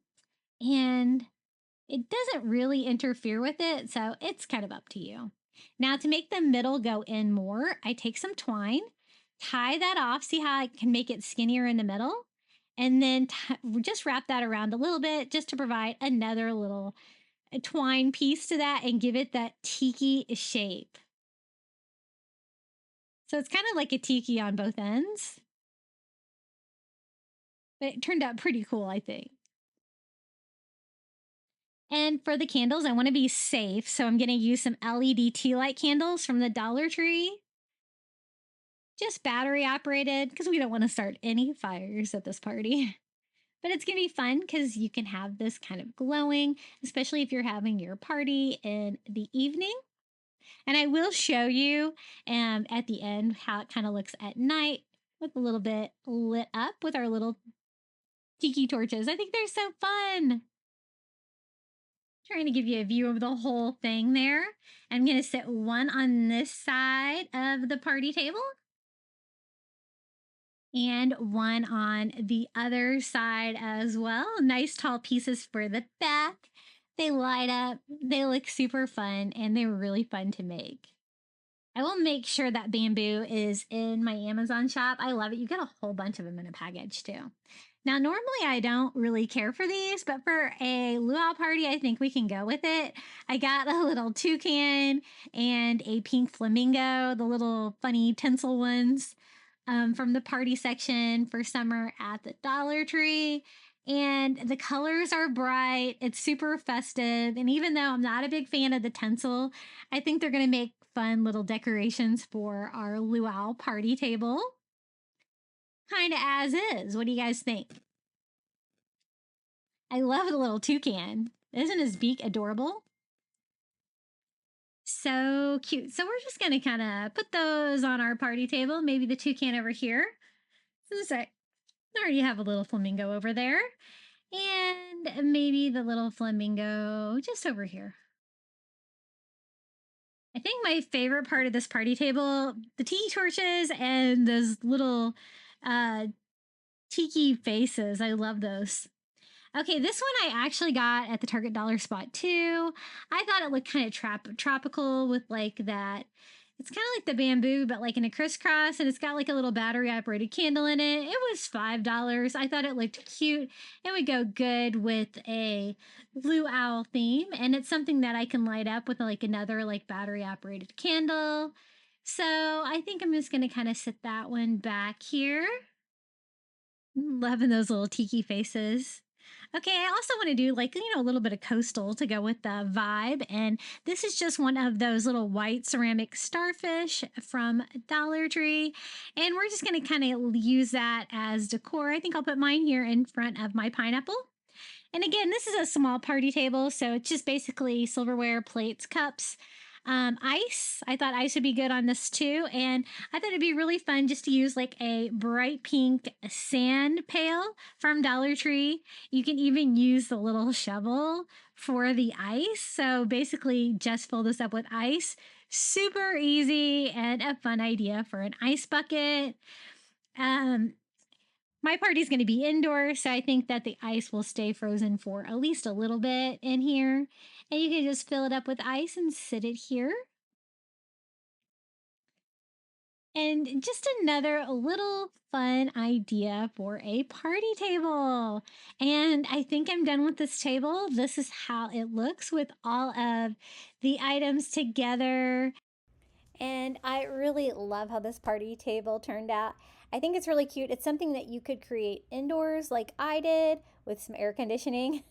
it doesn't really interfere with it, so it's kind of up to you. Now to make the middle go in more, I take some twine, tie that off. See how I can make it skinnier in the middle? and then just wrap that around a little bit just to provide another little twine piece to that and give it that tiki shape. So it's kind of like a tiki on both ends. But it turned out pretty cool, I think. And for the candles, I want to be safe. So I'm going to use some LED tea light candles from the Dollar Tree. Just battery operated because we don't want to start any fires at this party. But it's going to be fun because you can have this kind of glowing, especially if you're having your party in the evening. And I will show you at the end how it kind of looks at night with a little bit lit up with our little tiki torches. I think they're so fun. Trying to give you a view of the whole thing there. I'm going to set one on this side of the party table and one on the other side as well. Nice tall pieces for the back. They light up, they look super fun, and they were really fun to make. I will make sure that bamboo is in my Amazon shop. I love it. You get a whole bunch of them in a package too. Now, normally I don't really care for these, but for a luau party, I think we can go with it. I got a little toucan and a pink flamingo, the little funny tinsel ones from the party section for summer at the Dollar Tree. And the colors are bright. It's super festive. And even though I'm not a big fan of the tinsel, I think they're going to make fun little decorations for our luau party table. Kind of as is. What do you guys think? I love the little toucan. Isn't his beak adorable? So cute. So we're just going to kind of put those on our party table. Maybe the toucan over here. Since I already have a little flamingo over there. And maybe the little flamingo just over here. I think my favorite part of this party table, the tiki torches and those little tiki faces. I love those. Okay, this one I actually got at the Target dollar spot too. I thought it looked kind of tropical with like that. It's kind of like the bamboo, but like in a crisscross, and it's got like a little battery operated candle in it. It was $5. I thought it looked cute. It would go good with a luau theme, and it's something that I can light up with like another like battery operated candle. So I think I'm just going to kind of sit that one back here. Loving those little tiki faces. Okay, I also want to do like, a little bit of coastal to go with the vibe. And this is just one of those little white ceramic starfish from Dollar Tree. And we're just going to kind of use that as decor. I think I'll put mine here in front of my pineapple. And again, this is a small party table. So it's just basically silverware, plates, cups. Ice. I thought ice would be good on this too. And I thought it'd be really fun just to use like a bright pink sand pail from Dollar Tree. You can even use the little shovel for the ice. So basically just fill this up with ice. Super easy and a fun idea for an ice bucket. My party's going to be indoors, so I think that the ice will stay frozen for at least a little bit in here. And you can just fill it up with ice and sit it here. And just another little fun idea for a party table. And I think I'm done with this table. This is how it looks with all of the items together. And I really love how this party table turned out. I think it's really cute. It's something that you could create indoors like I did with some air conditioning,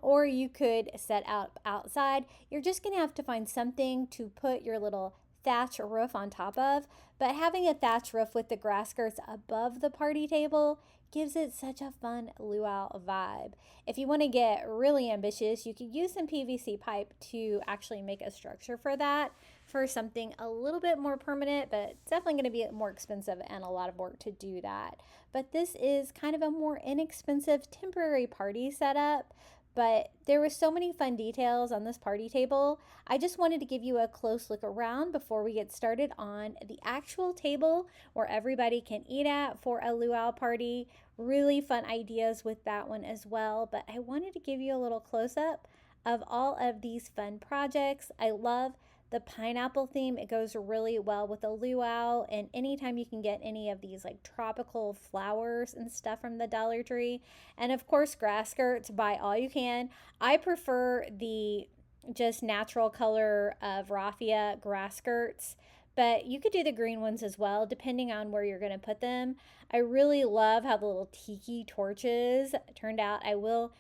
or you could set out outside. You're just going to have to find something to put your little thatch roof on top of, but having a thatch roof with the grass skirts above the party table gives it such a fun luau vibe. If you want to get really ambitious, you could use some PVC pipe to actually make a structure for that, for something a little bit more permanent, but it's definitely going to be more expensive and a lot of work to do that. But this is kind of a more inexpensive temporary party setup. But there were so many fun details on this party table. I just wanted to give you a close look around before we get started on the actual table where everybody can eat at for a luau party. Really fun ideas with that one as well. But I wanted to give you a little close up of all of these fun projects. I love the pineapple theme. It goes really well with the luau, and anytime you can get any of these like tropical flowers and stuff from the Dollar Tree. And of course, grass skirts, buy all you can. I prefer the just natural color of raffia grass skirts, but you could do the green ones as well, depending on where you're going to put them. I really love how the little tiki torches turned out. I will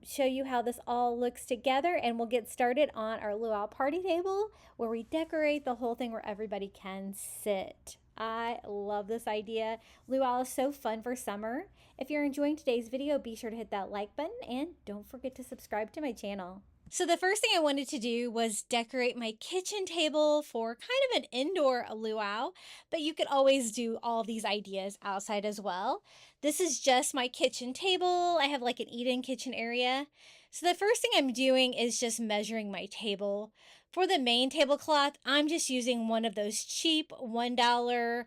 show you how this all looks together, and we'll get started on our luau party table where we decorate the whole thing where everybody can sit. I love this idea. Luau is so fun for summer. If you're enjoying today's video, be sure to hit that like button and don't forget to subscribe to my channel. So the first thing I wanted to do was decorate my kitchen table for kind of an indoor luau, but you could always do all these ideas outside as well. This is just my kitchen table. I have like an eat-in kitchen area. So the first thing I'm doing is just measuring my table. For the main tablecloth, I'm just using one of those cheap $1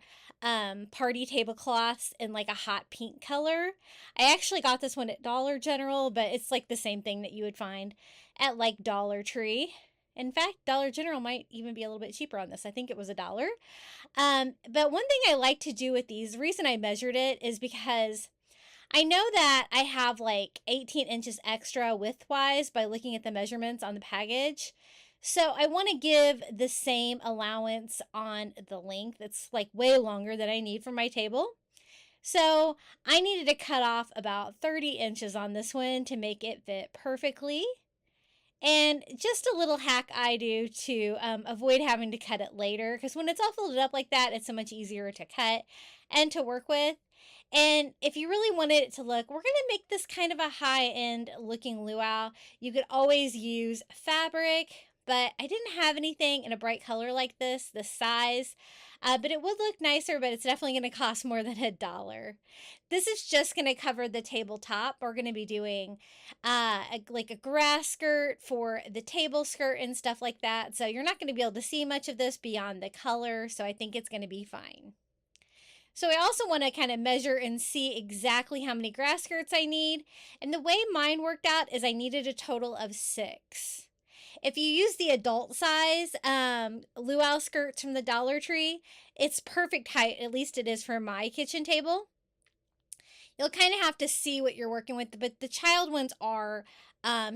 party tablecloths in like a hot pink color. I actually got this one at Dollar General, but it's like the same thing that you would find at like Dollar Tree. In fact, Dollar General might even be a little bit cheaper on this. I think it was $1. But one thing I like to do with these, the reason I measured it is because I know that I have like 18 inches extra width-wise by looking at the measurements on the package. So I want to give the same allowance on the length. It's like way longer than I need for my table. So I needed to cut off about 30 inches on this one to make it fit perfectly. And just a little hack I do to avoid having to cut it later, because when it's all folded up like that, it's so much easier to cut and to work with. And if you really wanted it to look, we're going to make this kind of a high-end looking luau. You could always use fabric, but I didn't have anything in a bright color like this size. But it would look nicer, but it's definitely going to cost more than $1. This is just going to cover the tabletop. We're going to be doing like a grass skirt for the table skirt and stuff like that. So you're not going to be able to see much of this beyond the color. So I think it's going to be fine. So I also want to kind of measure and see exactly how many grass skirts I need. And the way mine worked out is I needed a total of 6. If you use the adult size luau skirts from the Dollar Tree, it's perfect height, at least it is for my kitchen table. You'll kind of have to see what you're working with, but the child ones are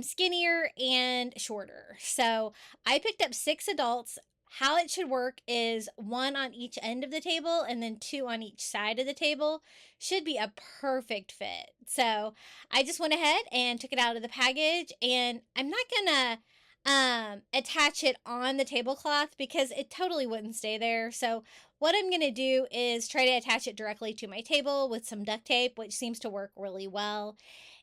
skinnier and shorter. So I picked up 6 adults. How it should work is 1 on each end of the table and then 2 on each side of the table. Should be a perfect fit. So I just went ahead and took it out of the package, and I'm not gonna attach it on the tablecloth because it totally wouldn't stay there. So what I'm going to do is try to attach it directly to my table with some duct tape, which seems to work really well.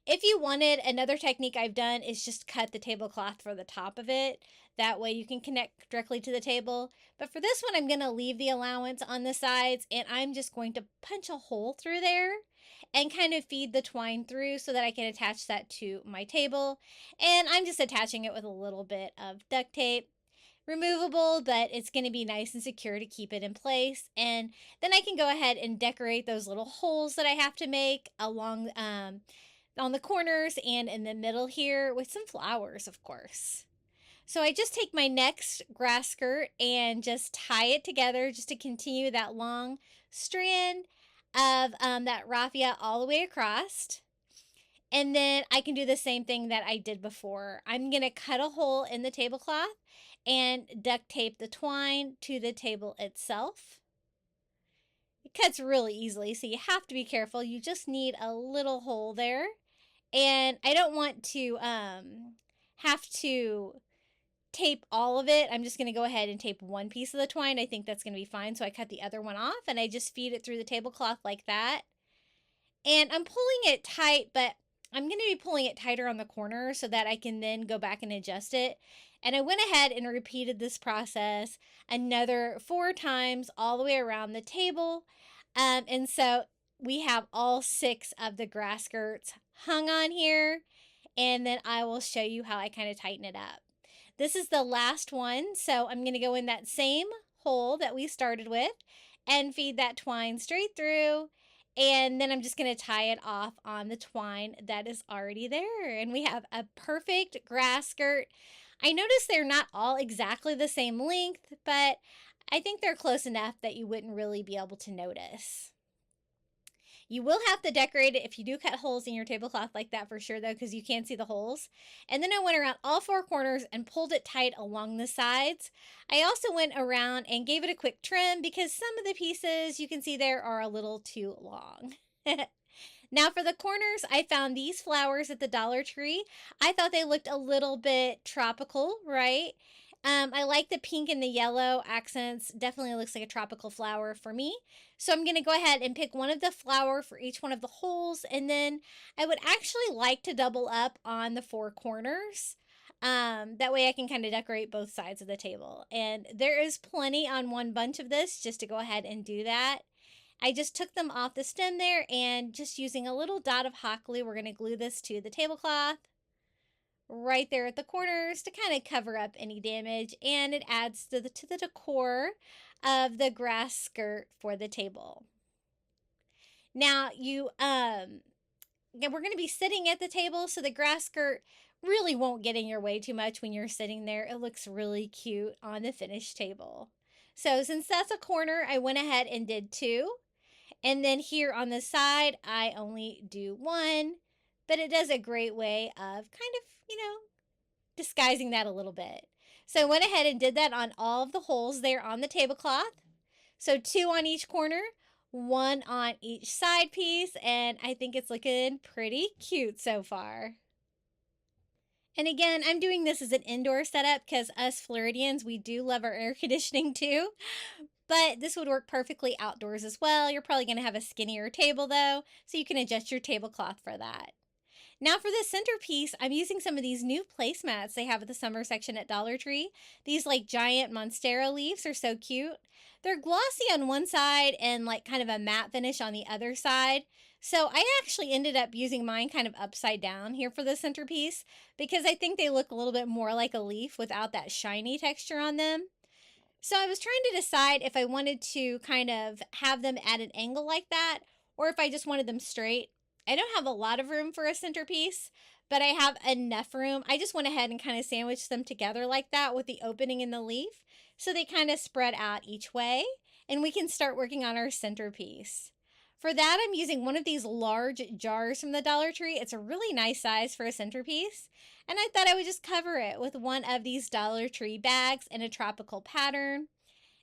If you wanted, another technique I've done is just cut the tablecloth for the top of it. That way you can connect directly to the table. But for this one, I'm going to leave the allowance on the sides, and I'm just going to punch a hole through there and kind of feed the twine through so that I can attach that to my table. And I'm just attaching it with a little bit of duct tape. Removable, but it's going to be nice and secure to keep it in place. And then I can go ahead and decorate those little holes that I have to make along on the corners and in the middle here with some flowers, of course. So I just take my next grass skirt and just tie it together just to continue that long strand of that raffia all the way across. And then I can do the same thing that I did before. I'm going to cut a hole in the tablecloth and duct tape the twine to the table itself. It cuts really easily, so you have to be careful. You just need a little hole there. And I don't want to have to tape all of it. I'm just going to go ahead and tape one piece of the twine. I think that's going to be fine. So I cut the other one off and I just feed it through the tablecloth like that. And I'm pulling it tight, but I'm going to be pulling it tighter on the corner so that I can then go back and adjust it. And I went ahead and repeated this process another 4 times all the way around the table. And so we have all 6 of the grass skirts hung on here. And then I will show you how I kind of tighten it up. This is the last one, so I'm going to go in that same hole that we started with and feed that twine straight through, and then I'm just going to tie it off on the twine that is already there, and we have a perfect grass skirt. I noticed they're not all exactly the same length, but I think they're close enough that you wouldn't really be able to notice. You will have to decorate it if you do cut holes in your tablecloth like that for sure, though, because you can't see the holes. And then I went around all four corners and pulled it tight along the sides. I also went around and gave it a quick trim because some of the pieces you can see there are a little too long. Now for the corners, I found these flowers at the Dollar Tree. I thought they looked a little bit tropical, right? I like the pink and the yellow accents. Definitely looks like a tropical flower for me. So I'm going to go ahead and pick one of the flower for each one of the holes. And then I would actually like to double up on the four corners. That way I can kind of decorate both sides of the table. And there is plenty on one bunch of this just to go ahead and do that. I just took them off the stem there and just using a little dot of hot glue, we're going to glue this to the tablecloth right there at the corners to kind of cover up any damage, and it adds to the decor of the grass skirt for the table. Now we're going to be sitting at the table, so the grass skirt really won't get in your way too much when you're sitting there. It looks really cute on the finished table. So since that's a corner, I went ahead and did 2. And then here on the side, I only do 1. But it does a great way of kind of, disguising that a little bit. So I went ahead and did that on all of the holes there on the tablecloth. So 2 on each corner, 1 on each side piece, and I think it's looking pretty cute so far. And again, I'm doing this as an indoor setup because us Floridians, we do love our air conditioning too. But this would work perfectly outdoors as well. You're probably going to have a skinnier table though, so you can adjust your tablecloth for that. Now for the centerpiece, I'm using some of these new placemats they have at the summer section at Dollar Tree. These like giant Monstera leaves are so cute. They're glossy on one side and like kind of a matte finish on the other side. So I actually ended up using mine kind of upside down here for the centerpiece because I think they look a little bit more like a leaf without that shiny texture on them. So I was trying to decide if I wanted to kind of have them at an angle like that or if I just wanted them straight. I don't have a lot of room for a centerpiece, but I have enough room. I just went ahead and kind of sandwiched them together like that with the opening in the leaf. So they kind of spread out each way and we can start working on our centerpiece. For that, I'm using one of these large jars from the Dollar Tree. It's a really nice size for a centerpiece. And I thought I would just cover it with one of these Dollar Tree bags in a tropical pattern.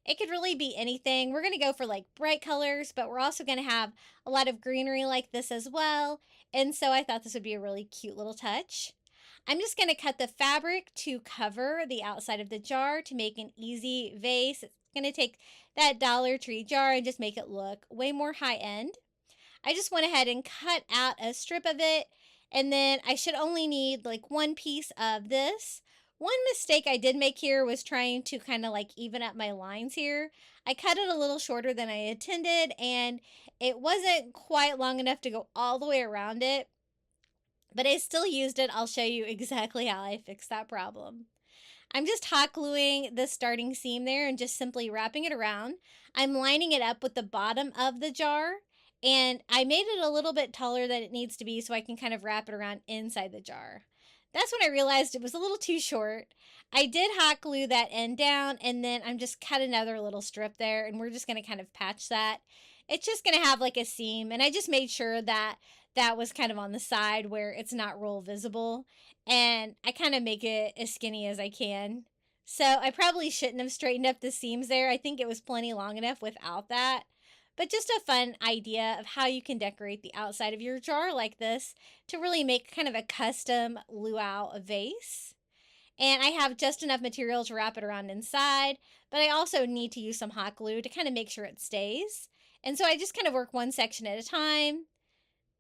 It could really be anything. We're going to go for like bright colors, but we're also going to have a lot of greenery like this as well. And so I thought this would be a really cute little touch. I'm just going to cut the fabric to cover the outside of the jar to make an easy vase. It's going to take that Dollar Tree jar and just make it look way more high end. I just went ahead and cut out a strip of it. And then I should only need like one piece of this. One mistake I did make here was trying to kind of like even up my lines here. I cut it a little shorter than I intended and it wasn't quite long enough to go all the way around it. But I still used it. I'll show you exactly how I fixed that problem. I'm just hot gluing the starting seam there and just simply wrapping it around. I'm lining it up with the bottom of the jar and I made it a little bit taller than it needs to be so I can kind of wrap it around inside the jar. That's when I realized it was a little too short. I did hot glue that end down and then I'm just cut another little strip there and we're just going to kind of patch that. It's just going to have like a seam and I just made sure that that was kind of on the side where it's not real visible and I kind of make it as skinny as I can. So I probably shouldn't have straightened up the seams there. I think it was plenty long enough without that. But just a fun idea of how you can decorate the outside of your jar like this to really make kind of a custom luau vase. And I have just enough material to wrap it around inside, but I also need to use some hot glue to kind of make sure it stays. And so I just kind of work one section at a time,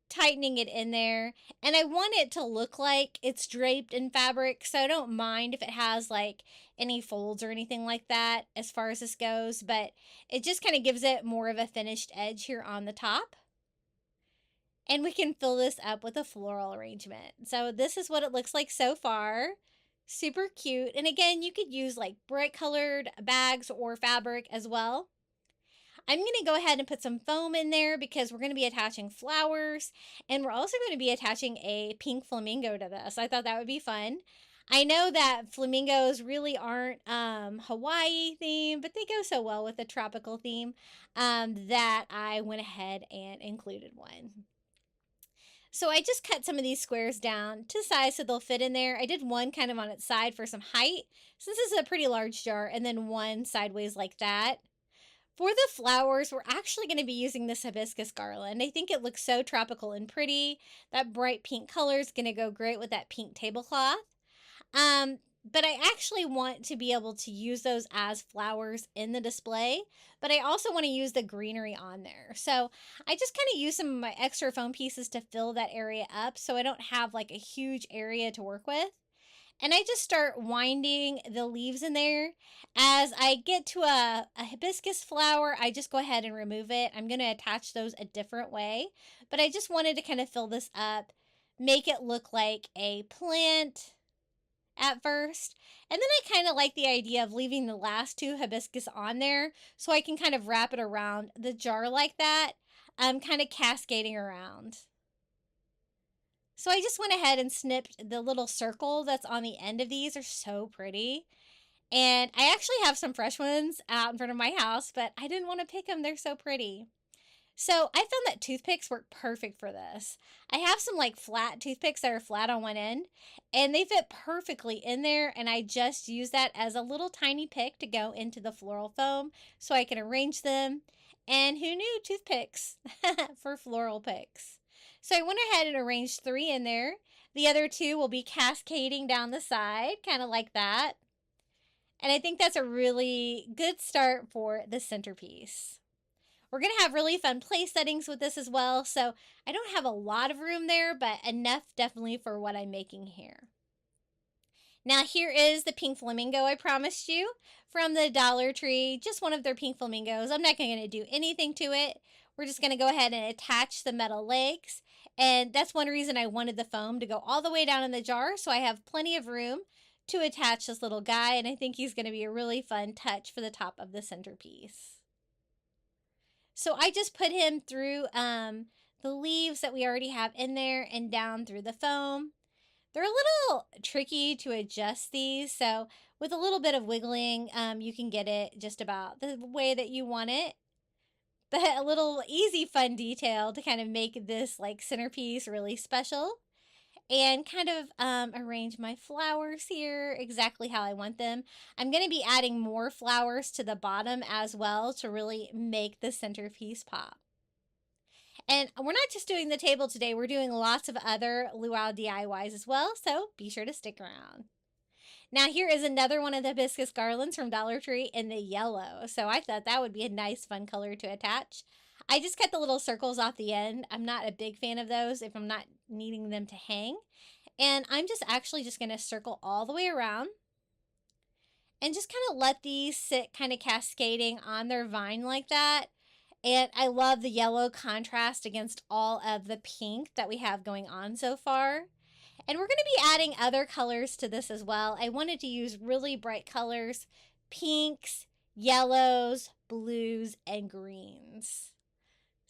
tightening it in there. And I want it to look like it's draped in fabric, so I don't mind if it has like any folds or anything like that as far as this goes, but it just kind of gives it more of a finished edge here on the top. And we can fill this up with a floral arrangement. So this is what it looks like so far. Super cute. And again, you could use like bright colored bags or fabric as well. I'm going to go ahead and put some foam in there because we're going to be attaching flowers and we're also going to be attaching a pink flamingo to this. I thought that would be fun. I know that flamingos really aren't Hawaii themed, but they go so well with the tropical theme that I went ahead and included one. So I just cut some of these squares down to size so they'll fit in there. I did one kind of on its side for some height, since this is a pretty large jar, and then one sideways like that. For the flowers, we're actually going to be using this hibiscus garland. I think it looks so tropical and pretty. That bright pink color is going to go great with that pink tablecloth. But I actually want to be able to use those as flowers in the display, but I also want to use the greenery on there. So I just kind of use some of my extra foam pieces to fill that area up so I don't have like a huge area to work with. And I just start winding the leaves in there. As I get to a hibiscus flower, I just go ahead and remove it. I'm going to attach those a different way, but I just wanted to kind of fill this up, make it look like a plant at first. And then I kind of like the idea of leaving the last two hibiscus on there so I can kind of wrap it around the jar like that, kind of cascading around. So I just went ahead and snipped the little circle that's on the end of these. Are so pretty. And I actually have some fresh ones out in front of my house, but I didn't want to pick them. They're so pretty. So I found that toothpicks work perfect for this. I have some like flat toothpicks that are flat on one end, and they fit perfectly in there, and I just use that as a little tiny pick to go into the floral foam so I can arrange them. And who knew, toothpicks for floral picks. So I went ahead and arranged 3 in there. The other 2 will be cascading down the side, kind of like that. And I think that's a really good start for the centerpiece. We're going to have really fun place settings with this as well, so I don't have a lot of room there, but enough definitely for what I'm making here. Now here is the pink flamingo I promised you from the Dollar Tree, just one of their pink flamingos. I'm not going to do anything to it. We're just going to go ahead and attach the metal legs, and that's one reason I wanted the foam to go all the way down in the jar, so I have plenty of room to attach this little guy, and I think he's going to be a really fun touch for the top of the centerpiece. So I just put him through the leaves that we already have in there and down through the foam. They're a little tricky to adjust these, so with a little bit of wiggling, you can get it just about the way that you want it. But a little easy fun detail to kind of make this like centerpiece really special. And kind of arrange my flowers here exactly how I want them. I'm going to be adding more flowers to the bottom as well to really make the centerpiece pop. And we're not just doing the table today, we're doing lots of other Luau DIYs as well, so be sure to stick around. Now here is another one of the hibiscus garlands from Dollar Tree in the yellow, so I thought that would be a nice fun color to attach. I just cut the little circles off the end. I'm not a big fan of those if I'm not needing them to hang. And I'm just actually just going to circle all the way around and just kind of let these sit kind of cascading on their vine like that. And I love the yellow contrast against all of the pink that we have going on so far. And we're going to be adding other colors to this as well. I wanted to use really bright colors, pinks, yellows, blues, and greens.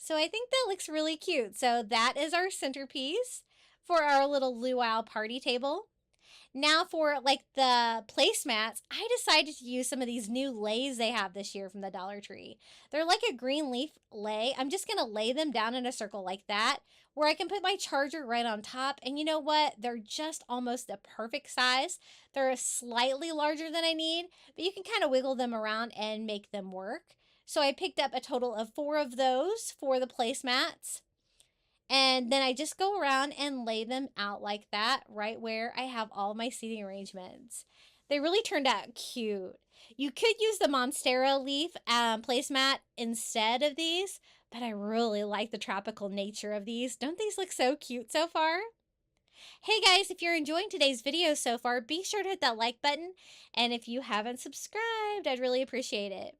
So I think that looks really cute. So that is our centerpiece for our little luau party table. Now for like the placemats, I decided to use some of these new lays they have this year from the Dollar Tree. They're like a green leaf lay. I'm just going to lay them down in a circle like that where I can put my charger right on top. And you know what? They're just almost the perfect size. They're slightly larger than I need, but you can kind of wiggle them around and make them work. So I picked up a total of 4 of those for the placemats. And then I just go around and lay them out like that, right where I have all my seating arrangements. They really turned out cute. You could use the Monstera leaf placemat instead of these, but I really like the tropical nature of these. Don't these look so cute so far? Hey guys, if you're enjoying today's video so far, be sure to hit that like button. And if you haven't subscribed, I'd really appreciate it.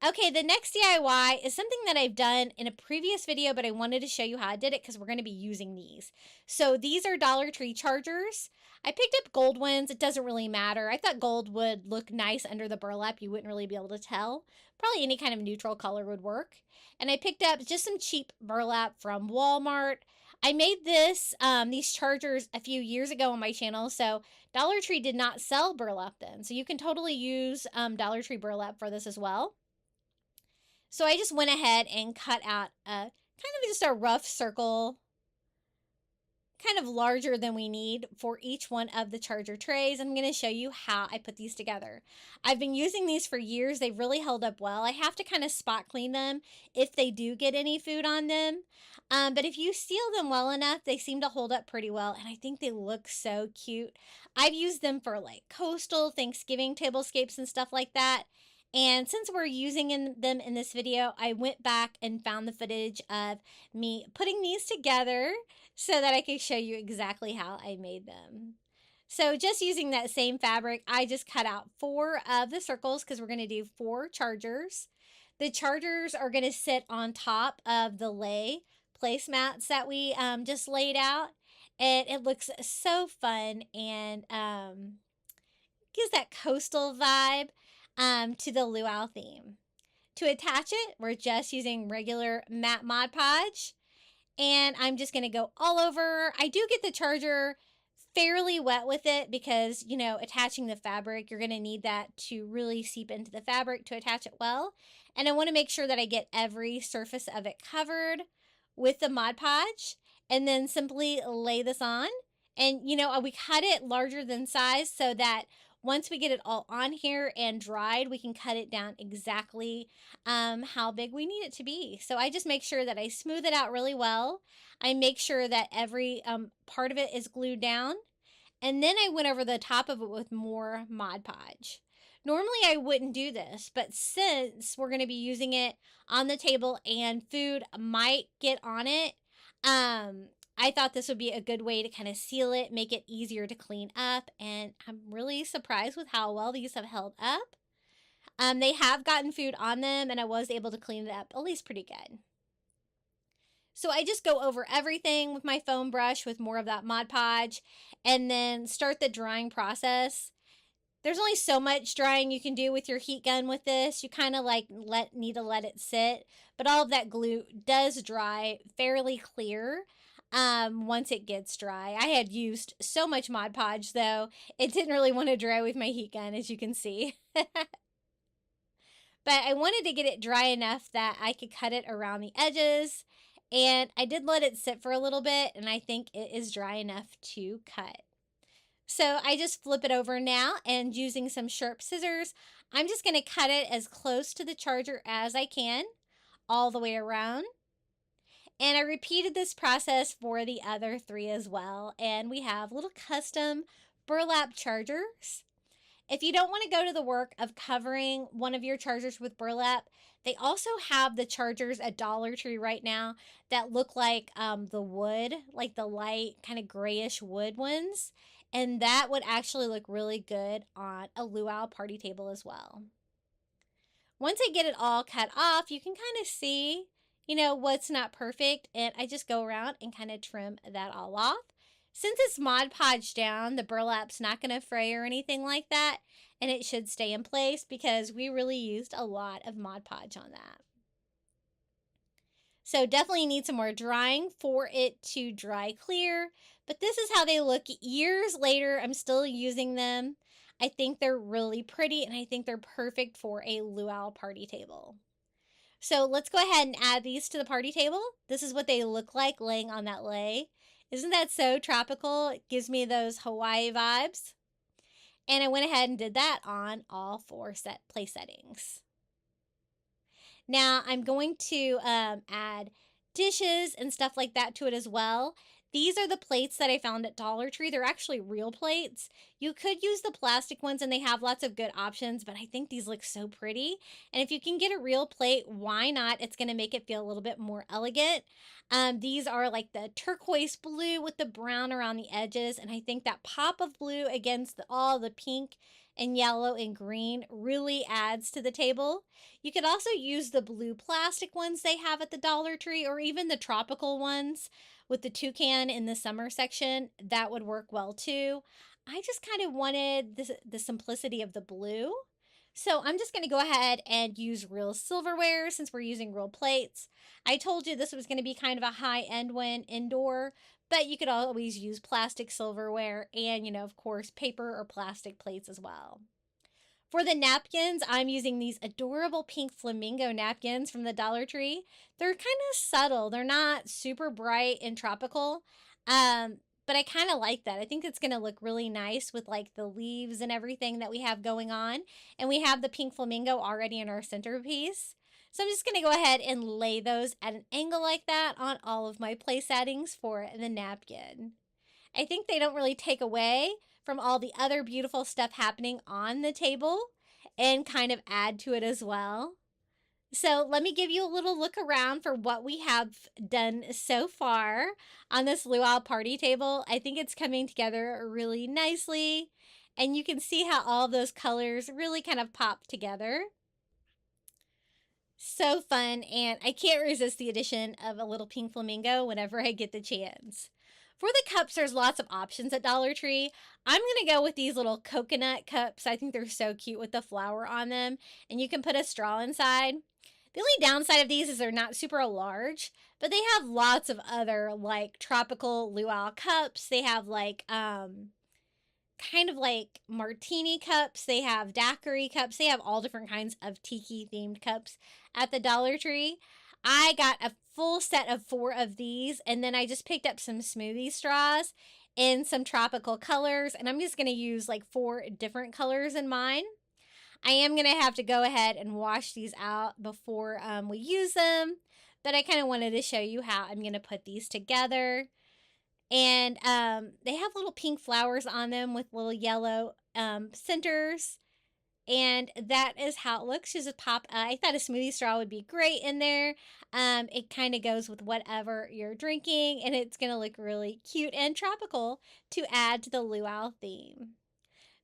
Okay, the next DIY is something that I've done in a previous video, but I wanted to show you how I did it because we're going to be using these. So these are Dollar Tree chargers. I picked up gold ones. It doesn't really matter. I thought gold would look nice under the burlap. You wouldn't really be able to tell. Probably any kind of neutral color would work. And I picked up just some cheap burlap from Walmart. I made these chargers a few years ago on my channel, so Dollar Tree did not sell burlap then. So you can totally use Dollar Tree burlap for this as well. So I just went ahead and cut out a kind of just a rough circle, kind of larger than we need for each one of the charger trays. I'm going to show you how I put these together. I've been using these for years. They've really held up well. I have to kind of spot clean them if they do get any food on them. But if you seal them well enough, they seem to hold up pretty well. And I think they look so cute. I've used them for like coastal Thanksgiving tablescapes and stuff like that. And since we're using them in this video, I went back and found the footage of me putting these together so that I could show you exactly how I made them. So just using that same fabric, I just cut out 4 of the circles because we're going to do 4 chargers. The chargers are going to sit on top of the placemats that we just laid out. And it looks so fun and gives that coastal vibe to the Luau theme. To attach it, we're just using regular matte Mod Podge. And I'm just going to go all over. I do get the charger fairly wet with it because, you know, attaching the fabric, you're going to need that to really seep into the fabric to attach it well. And I want to make sure that I get every surface of it covered with the Mod Podge and then simply lay this on. And, you know, we cut it larger than size so that once we get it all on here and dried, we can cut it down exactly how big we need it to be. So I just make sure that I smooth it out really well. I make sure that every part of it is glued down. And then I went over the top of it with more Mod Podge. Normally I wouldn't do this, but since we're going to be using it on the table and food might get on it, I thought this would be a good way to kind of seal it, make it easier to clean up, and I'm really surprised with how well these have held up. They have gotten food on them, and I was able to clean it up at least pretty good. So I just go over everything with my foam brush with more of that Mod Podge, and then start the drying process. There's only so much drying you can do with your heat gun with this. You kind of like need to let it sit, but all of that glue does dry fairly clear. Once it gets dry. I had used so much Mod Podge though, it didn't really want to dry with my heat gun, as you can see. But I wanted to get it dry enough that I could cut it around the edges, and I did let it sit for a little bit, and I think it is dry enough to cut. So I just flip it over now, and using some sharp scissors, I'm just going to cut it as close to the charger as I can, all the way around. And I repeated this process for the other 3 as well. And we have little custom burlap chargers. If you don't want to go to the work of covering one of your chargers with burlap, they also have the chargers at Dollar Tree right now that look like the wood, like the light kind of grayish wood ones. And that would actually look really good on a luau party table as well. Once I get it all cut off, you can kind of see, you know, what's not perfect, and I just go around and kind of trim that all off. Since it's Mod Podge down, the burlap's not going to fray or anything like that, and it should stay in place because we really used a lot of Mod Podge on that. So definitely need some more drying for it to dry clear, but this is how they look years later. I'm still using them. I think they're really pretty, and I think they're perfect for a luau party table. So let's go ahead and add these to the party table. This is what they look like laying on that lay. Isn't that so tropical? It gives me those Hawaii vibes. And I went ahead and did that on all 4 place settings. Now I'm going to add dishes and stuff like that to it as well. These are the plates that I found at Dollar Tree. They're actually real plates. You could use the plastic ones, and they have lots of good options, but I think these look so pretty. And if you can get a real plate, why not? It's going to make it feel a little bit more elegant. These are like the turquoise blue with the brown around the edges, and I think that pop of blue against all the pink and yellow and green really adds to the table. You could also use the blue plastic ones they have at the Dollar Tree, or even the tropical ones with the toucan in the summer section. That would work well too. I just kind of wanted the simplicity of the blue. So I'm just going to go ahead and use real silverware since we're using real plates. I told you this was going to be kind of a high-end one indoor, but you could always use plastic silverware and, of course, paper or plastic plates as well. For the napkins, I'm using these adorable pink flamingo napkins from the Dollar Tree. They're kind of subtle. They're not super bright and tropical, but I kind of like that. I think it's going to look really nice with like the leaves and everything that we have going on. And we have the pink flamingo already in our centerpiece. So I'm just going to go ahead and lay those at an angle like that on all of my place settings for the napkin. I think they don't really take away from all the other beautiful stuff happening on the table and kind of add to it as well. So let me give you a little look around for what we have done so far on this luau party table. I think it's coming together really nicely, and you can see how all those colors really kind of pop together. So fun, and I can't resist the addition of a little pink flamingo whenever I get the chance. For the cups, there's lots of options at Dollar Tree. I'm going to go with these little coconut cups. I think they're so cute with the flower on them, and you can put a straw inside. The only downside of these is they're not super large, but they have lots of other like tropical luau cups. They have like kind of like martini cups. They have daiquiri cups. They have all different kinds of tiki themed cups at the Dollar Tree. I got a full set of 4 of these, and then I just picked up some smoothie straws in some tropical colors, and I'm just going to use like 4 different colors in mine. I am going to have to go ahead and wash these out before we use them, but I kind of wanted to show you how I'm going to put these together. And they have little pink flowers on them with little yellow centers. And that is how it looks. Just a pop. I thought a smoothie straw would be great in there. It kind of goes with whatever you're drinking, and it's going to look really cute and tropical to add to the luau theme.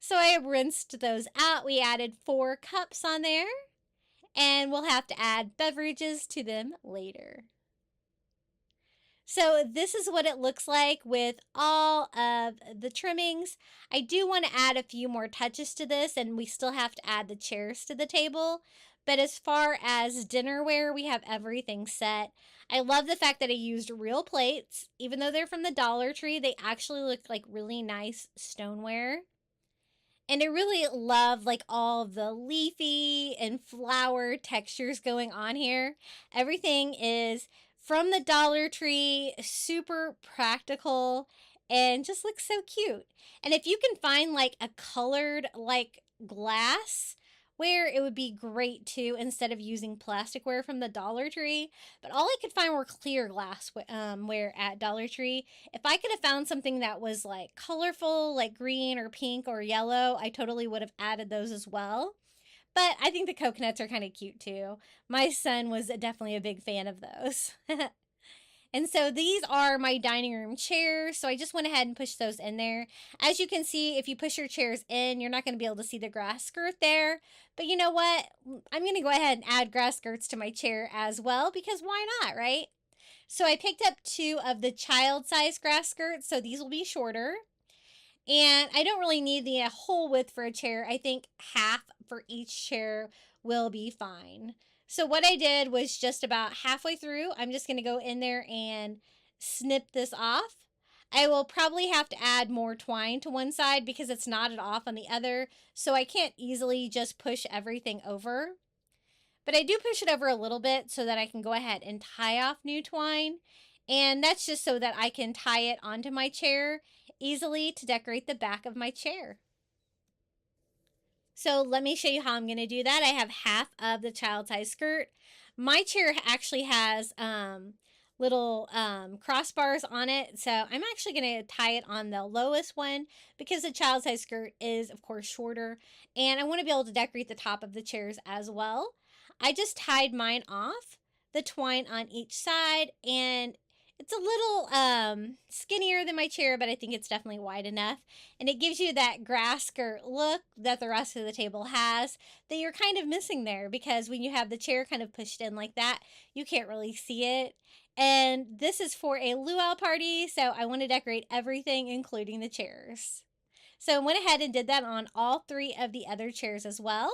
So I rinsed those out. We added 4 cups on there, and we'll have to add beverages to them later. So this is what it looks like with all of the trimmings. I do want to add a few more touches to this, and we still have to add the chairs to the table. But as far as dinnerware, we have everything set. I love the fact that I used real plates. Even though they're from the Dollar Tree, they actually look like really nice stoneware. And I really love like all the leafy and flower textures going on here. Everything is from the Dollar Tree, super practical, and just looks so cute. And if you can find like a colored like glass where it would be great too, instead of using plasticware from the Dollar Tree. But all I could find were clear glassware at Dollar Tree. If I could have found something that was like colorful, like green or pink or yellow, I totally would have added those as well. But I think the coconuts are kind of cute too. My son was definitely a big fan of those. And so these are my dining room chairs. So I just went ahead and pushed those in there. As you can see, if you push your chairs in, you're not going to be able to see the grass skirt there. But you know what? I'm going to go ahead and add grass skirts to my chair as well, because why not, right? So I picked up 2 of the child-size grass skirts. So these will be shorter. And I don't really need the whole width for a chair. I think half for each chair will be fine. So what I did was just about halfway through, I'm just going to go in there and snip this off. I will probably have to add more twine to one side because it's knotted off on the other. So I can't easily just push everything over. But I do push it over a little bit so that I can go ahead and tie off new twine. And that's just so that I can tie it onto my chair easily to decorate the back of my chair. So let me show you how I'm going to do that. I have half of the child-size skirt. My chair actually has little crossbars on it. So I'm actually going to tie it on the lowest one because the child-size skirt is, of course, shorter. And I want to be able to decorate the top of the chairs as well. I just tied mine off, the twine on each side, and it's a little skinnier than my chair, but I think it's definitely wide enough. And it gives you that grass skirt look that the rest of the table has that you're kind of missing there, because when you have the chair kind of pushed in like that, you can't really see it. And this is for a luau party, so I want to decorate everything, including the chairs. So I went ahead and did that on all 3 of the other chairs as well.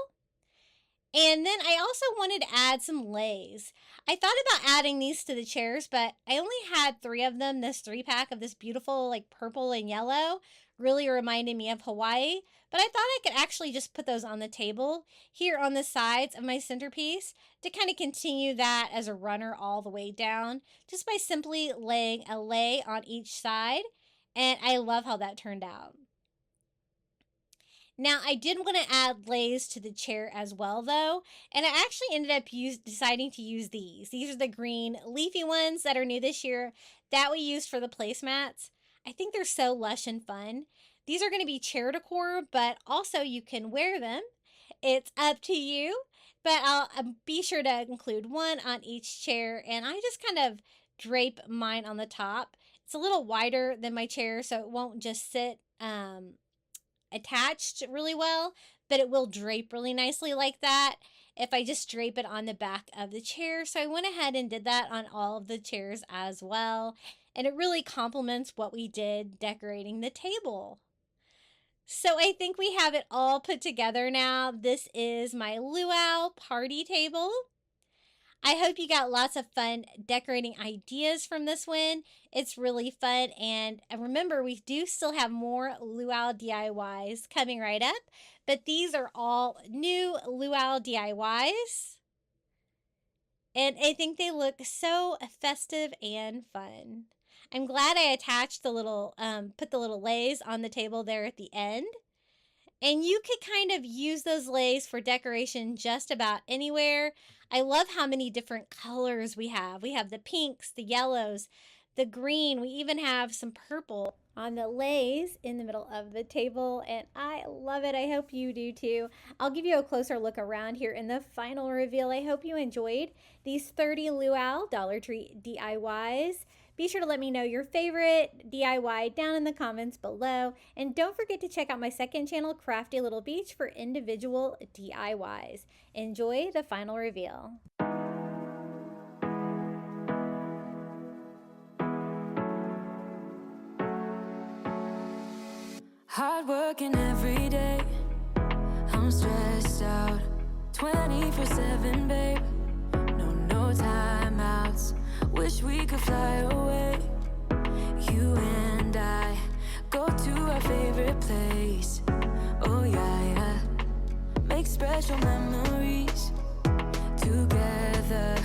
And then I also wanted to add some lays. I thought about adding these to the chairs, but I only had 3 of them. This 3-pack of this beautiful like purple and yellow really reminded me of Hawaii. But I thought I could actually just put those on the table here on the sides of my centerpiece to kind of continue that as a runner all the way down, just by simply laying a lay on each side. And I love how that turned out. Now, I did want to add lays to the chair as well, though, and I actually ended up deciding to use these. These are the green leafy ones that are new this year that we used for the placemats. I think they're so lush and fun. These are going to be chair decor, but also you can wear them. It's up to you, but I'll be sure to include one on each chair, and I just kind of drape mine on the top. It's a little wider than my chair, so it won't just sit attached really well, but it will drape really nicely like that if I just drape it on the back of the chair. So I went ahead and did that on all of the chairs as well, and it really complements what we did decorating the table. So I think we have it all put together now. This is my luau party table. I hope you got lots of fun decorating ideas from this one. It's really fun. And remember, we do still have more luau DIYs coming right up, but these are all new luau DIYs. And I think they look so festive and fun. I'm glad I attached the little, put the little lays on the table there at the end. And you could kind of use those lays for decoration just about anywhere. I love how many different colors we have. We have the pinks, the yellows, the green. We even have some purple on the lays in the middle of the table, and I love it. I hope you do too. I'll give you a closer look around here in the final reveal. I hope you enjoyed these 30 Luau Dollar Tree DIYs. Be sure to let me know your favorite DIY down in the comments below. And don't forget to check out my second channel, Crafty Little Beach, for individual DIYs. Enjoy the final reveal. Hard working every day, I'm stressed out 24/7, babe. No timeouts. Wish we could fly away. You and I go to our favorite place. Oh yeah. Make special memories together.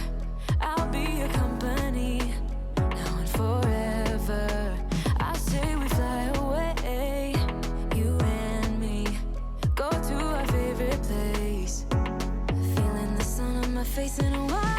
I'll be your company now and forever. I say we fly away. You and me go to our favorite place. Feeling the sun on my face in Hawaii.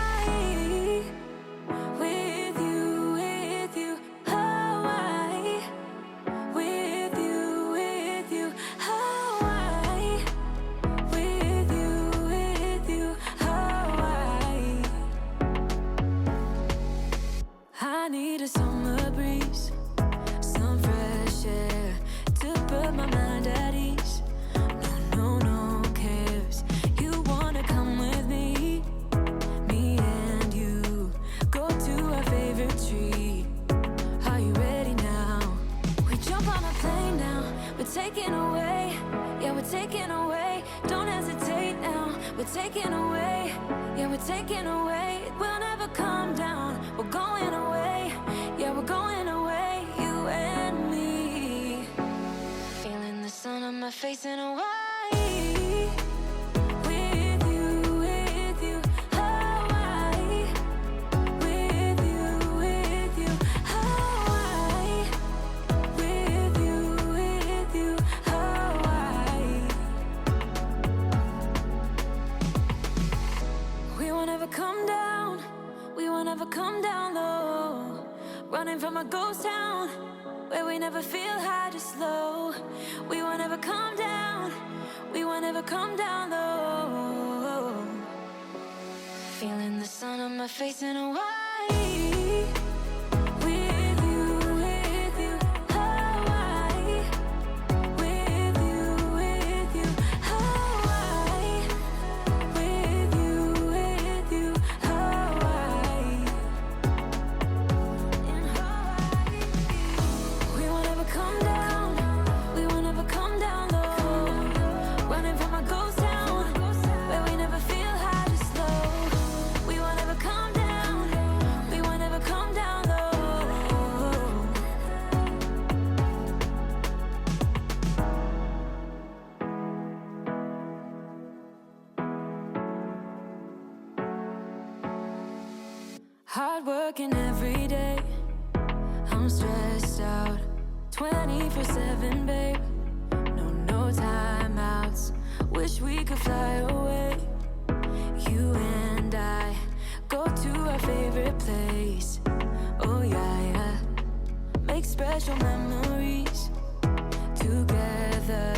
Taking away, yeah, we're taking away. Don't hesitate now. We're taking away, yeah, we're taking away. We'll never come down. We're going away, yeah, we're going away. You and me, feeling the sun on my face in Hawaii. Come down low, running from a ghost town where we never feel high, just low. We won't ever come down, we won't ever come down low. Feeling the sun on my face in Hawaii. Feel Hard working every day, I'm stressed out 24/7, babe. No timeouts, wish we could fly away. You and I go to our favorite place. Oh yeah, make special memories together.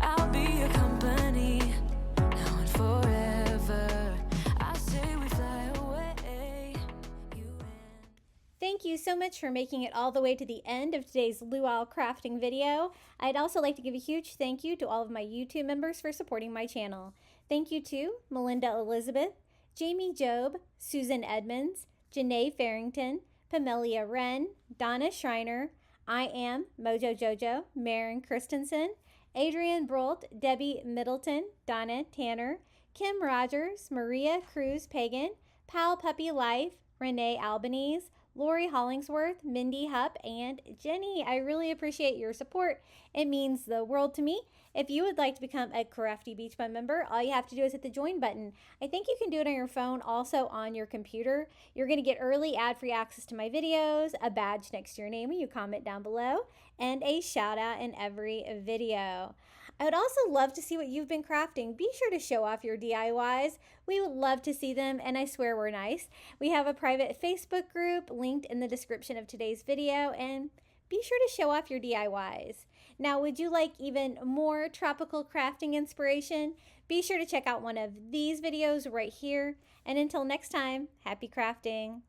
I'll be your company now and forever. I say we fly away, you and... Thank you so much for making it all the way to the end of today's Luau crafting video. I'd also like to give a huge thank you to all of my YouTube members for supporting my channel. Thank you to Melinda Elizabeth, Jamie Job, Susan Edmonds, Janae Farrington, Pamelia Wren, Donna Schreiner, I Am Mojo Jojo, Maren Christensen, Adrian Brolt, Debbie Middleton, Donna Tanner, Kim Rogers, Maria Cruz Pagan, Pal Puppy Life, Renee Albanese, Lori Hollingsworth, Mindy Hupp, and Jenny. I really appreciate your support. It means the world to me. If you would like to become a Crafty Beach Bum member, all you have to do is hit the join button. I think you can do it on your phone, also on your computer. You're going to get early ad-free access to my videos, a badge next to your name when you comment down below, and a shout out in every video. I would also love to see what you've been crafting. Be sure to show off your DIYs. We would love to see them, and I swear we're nice. We have a private Facebook group linked in the description of today's video, and be sure to show off your DIYs. Now, would you like even more tropical crafting inspiration? Be sure to check out one of these videos right here. And until next time, happy crafting.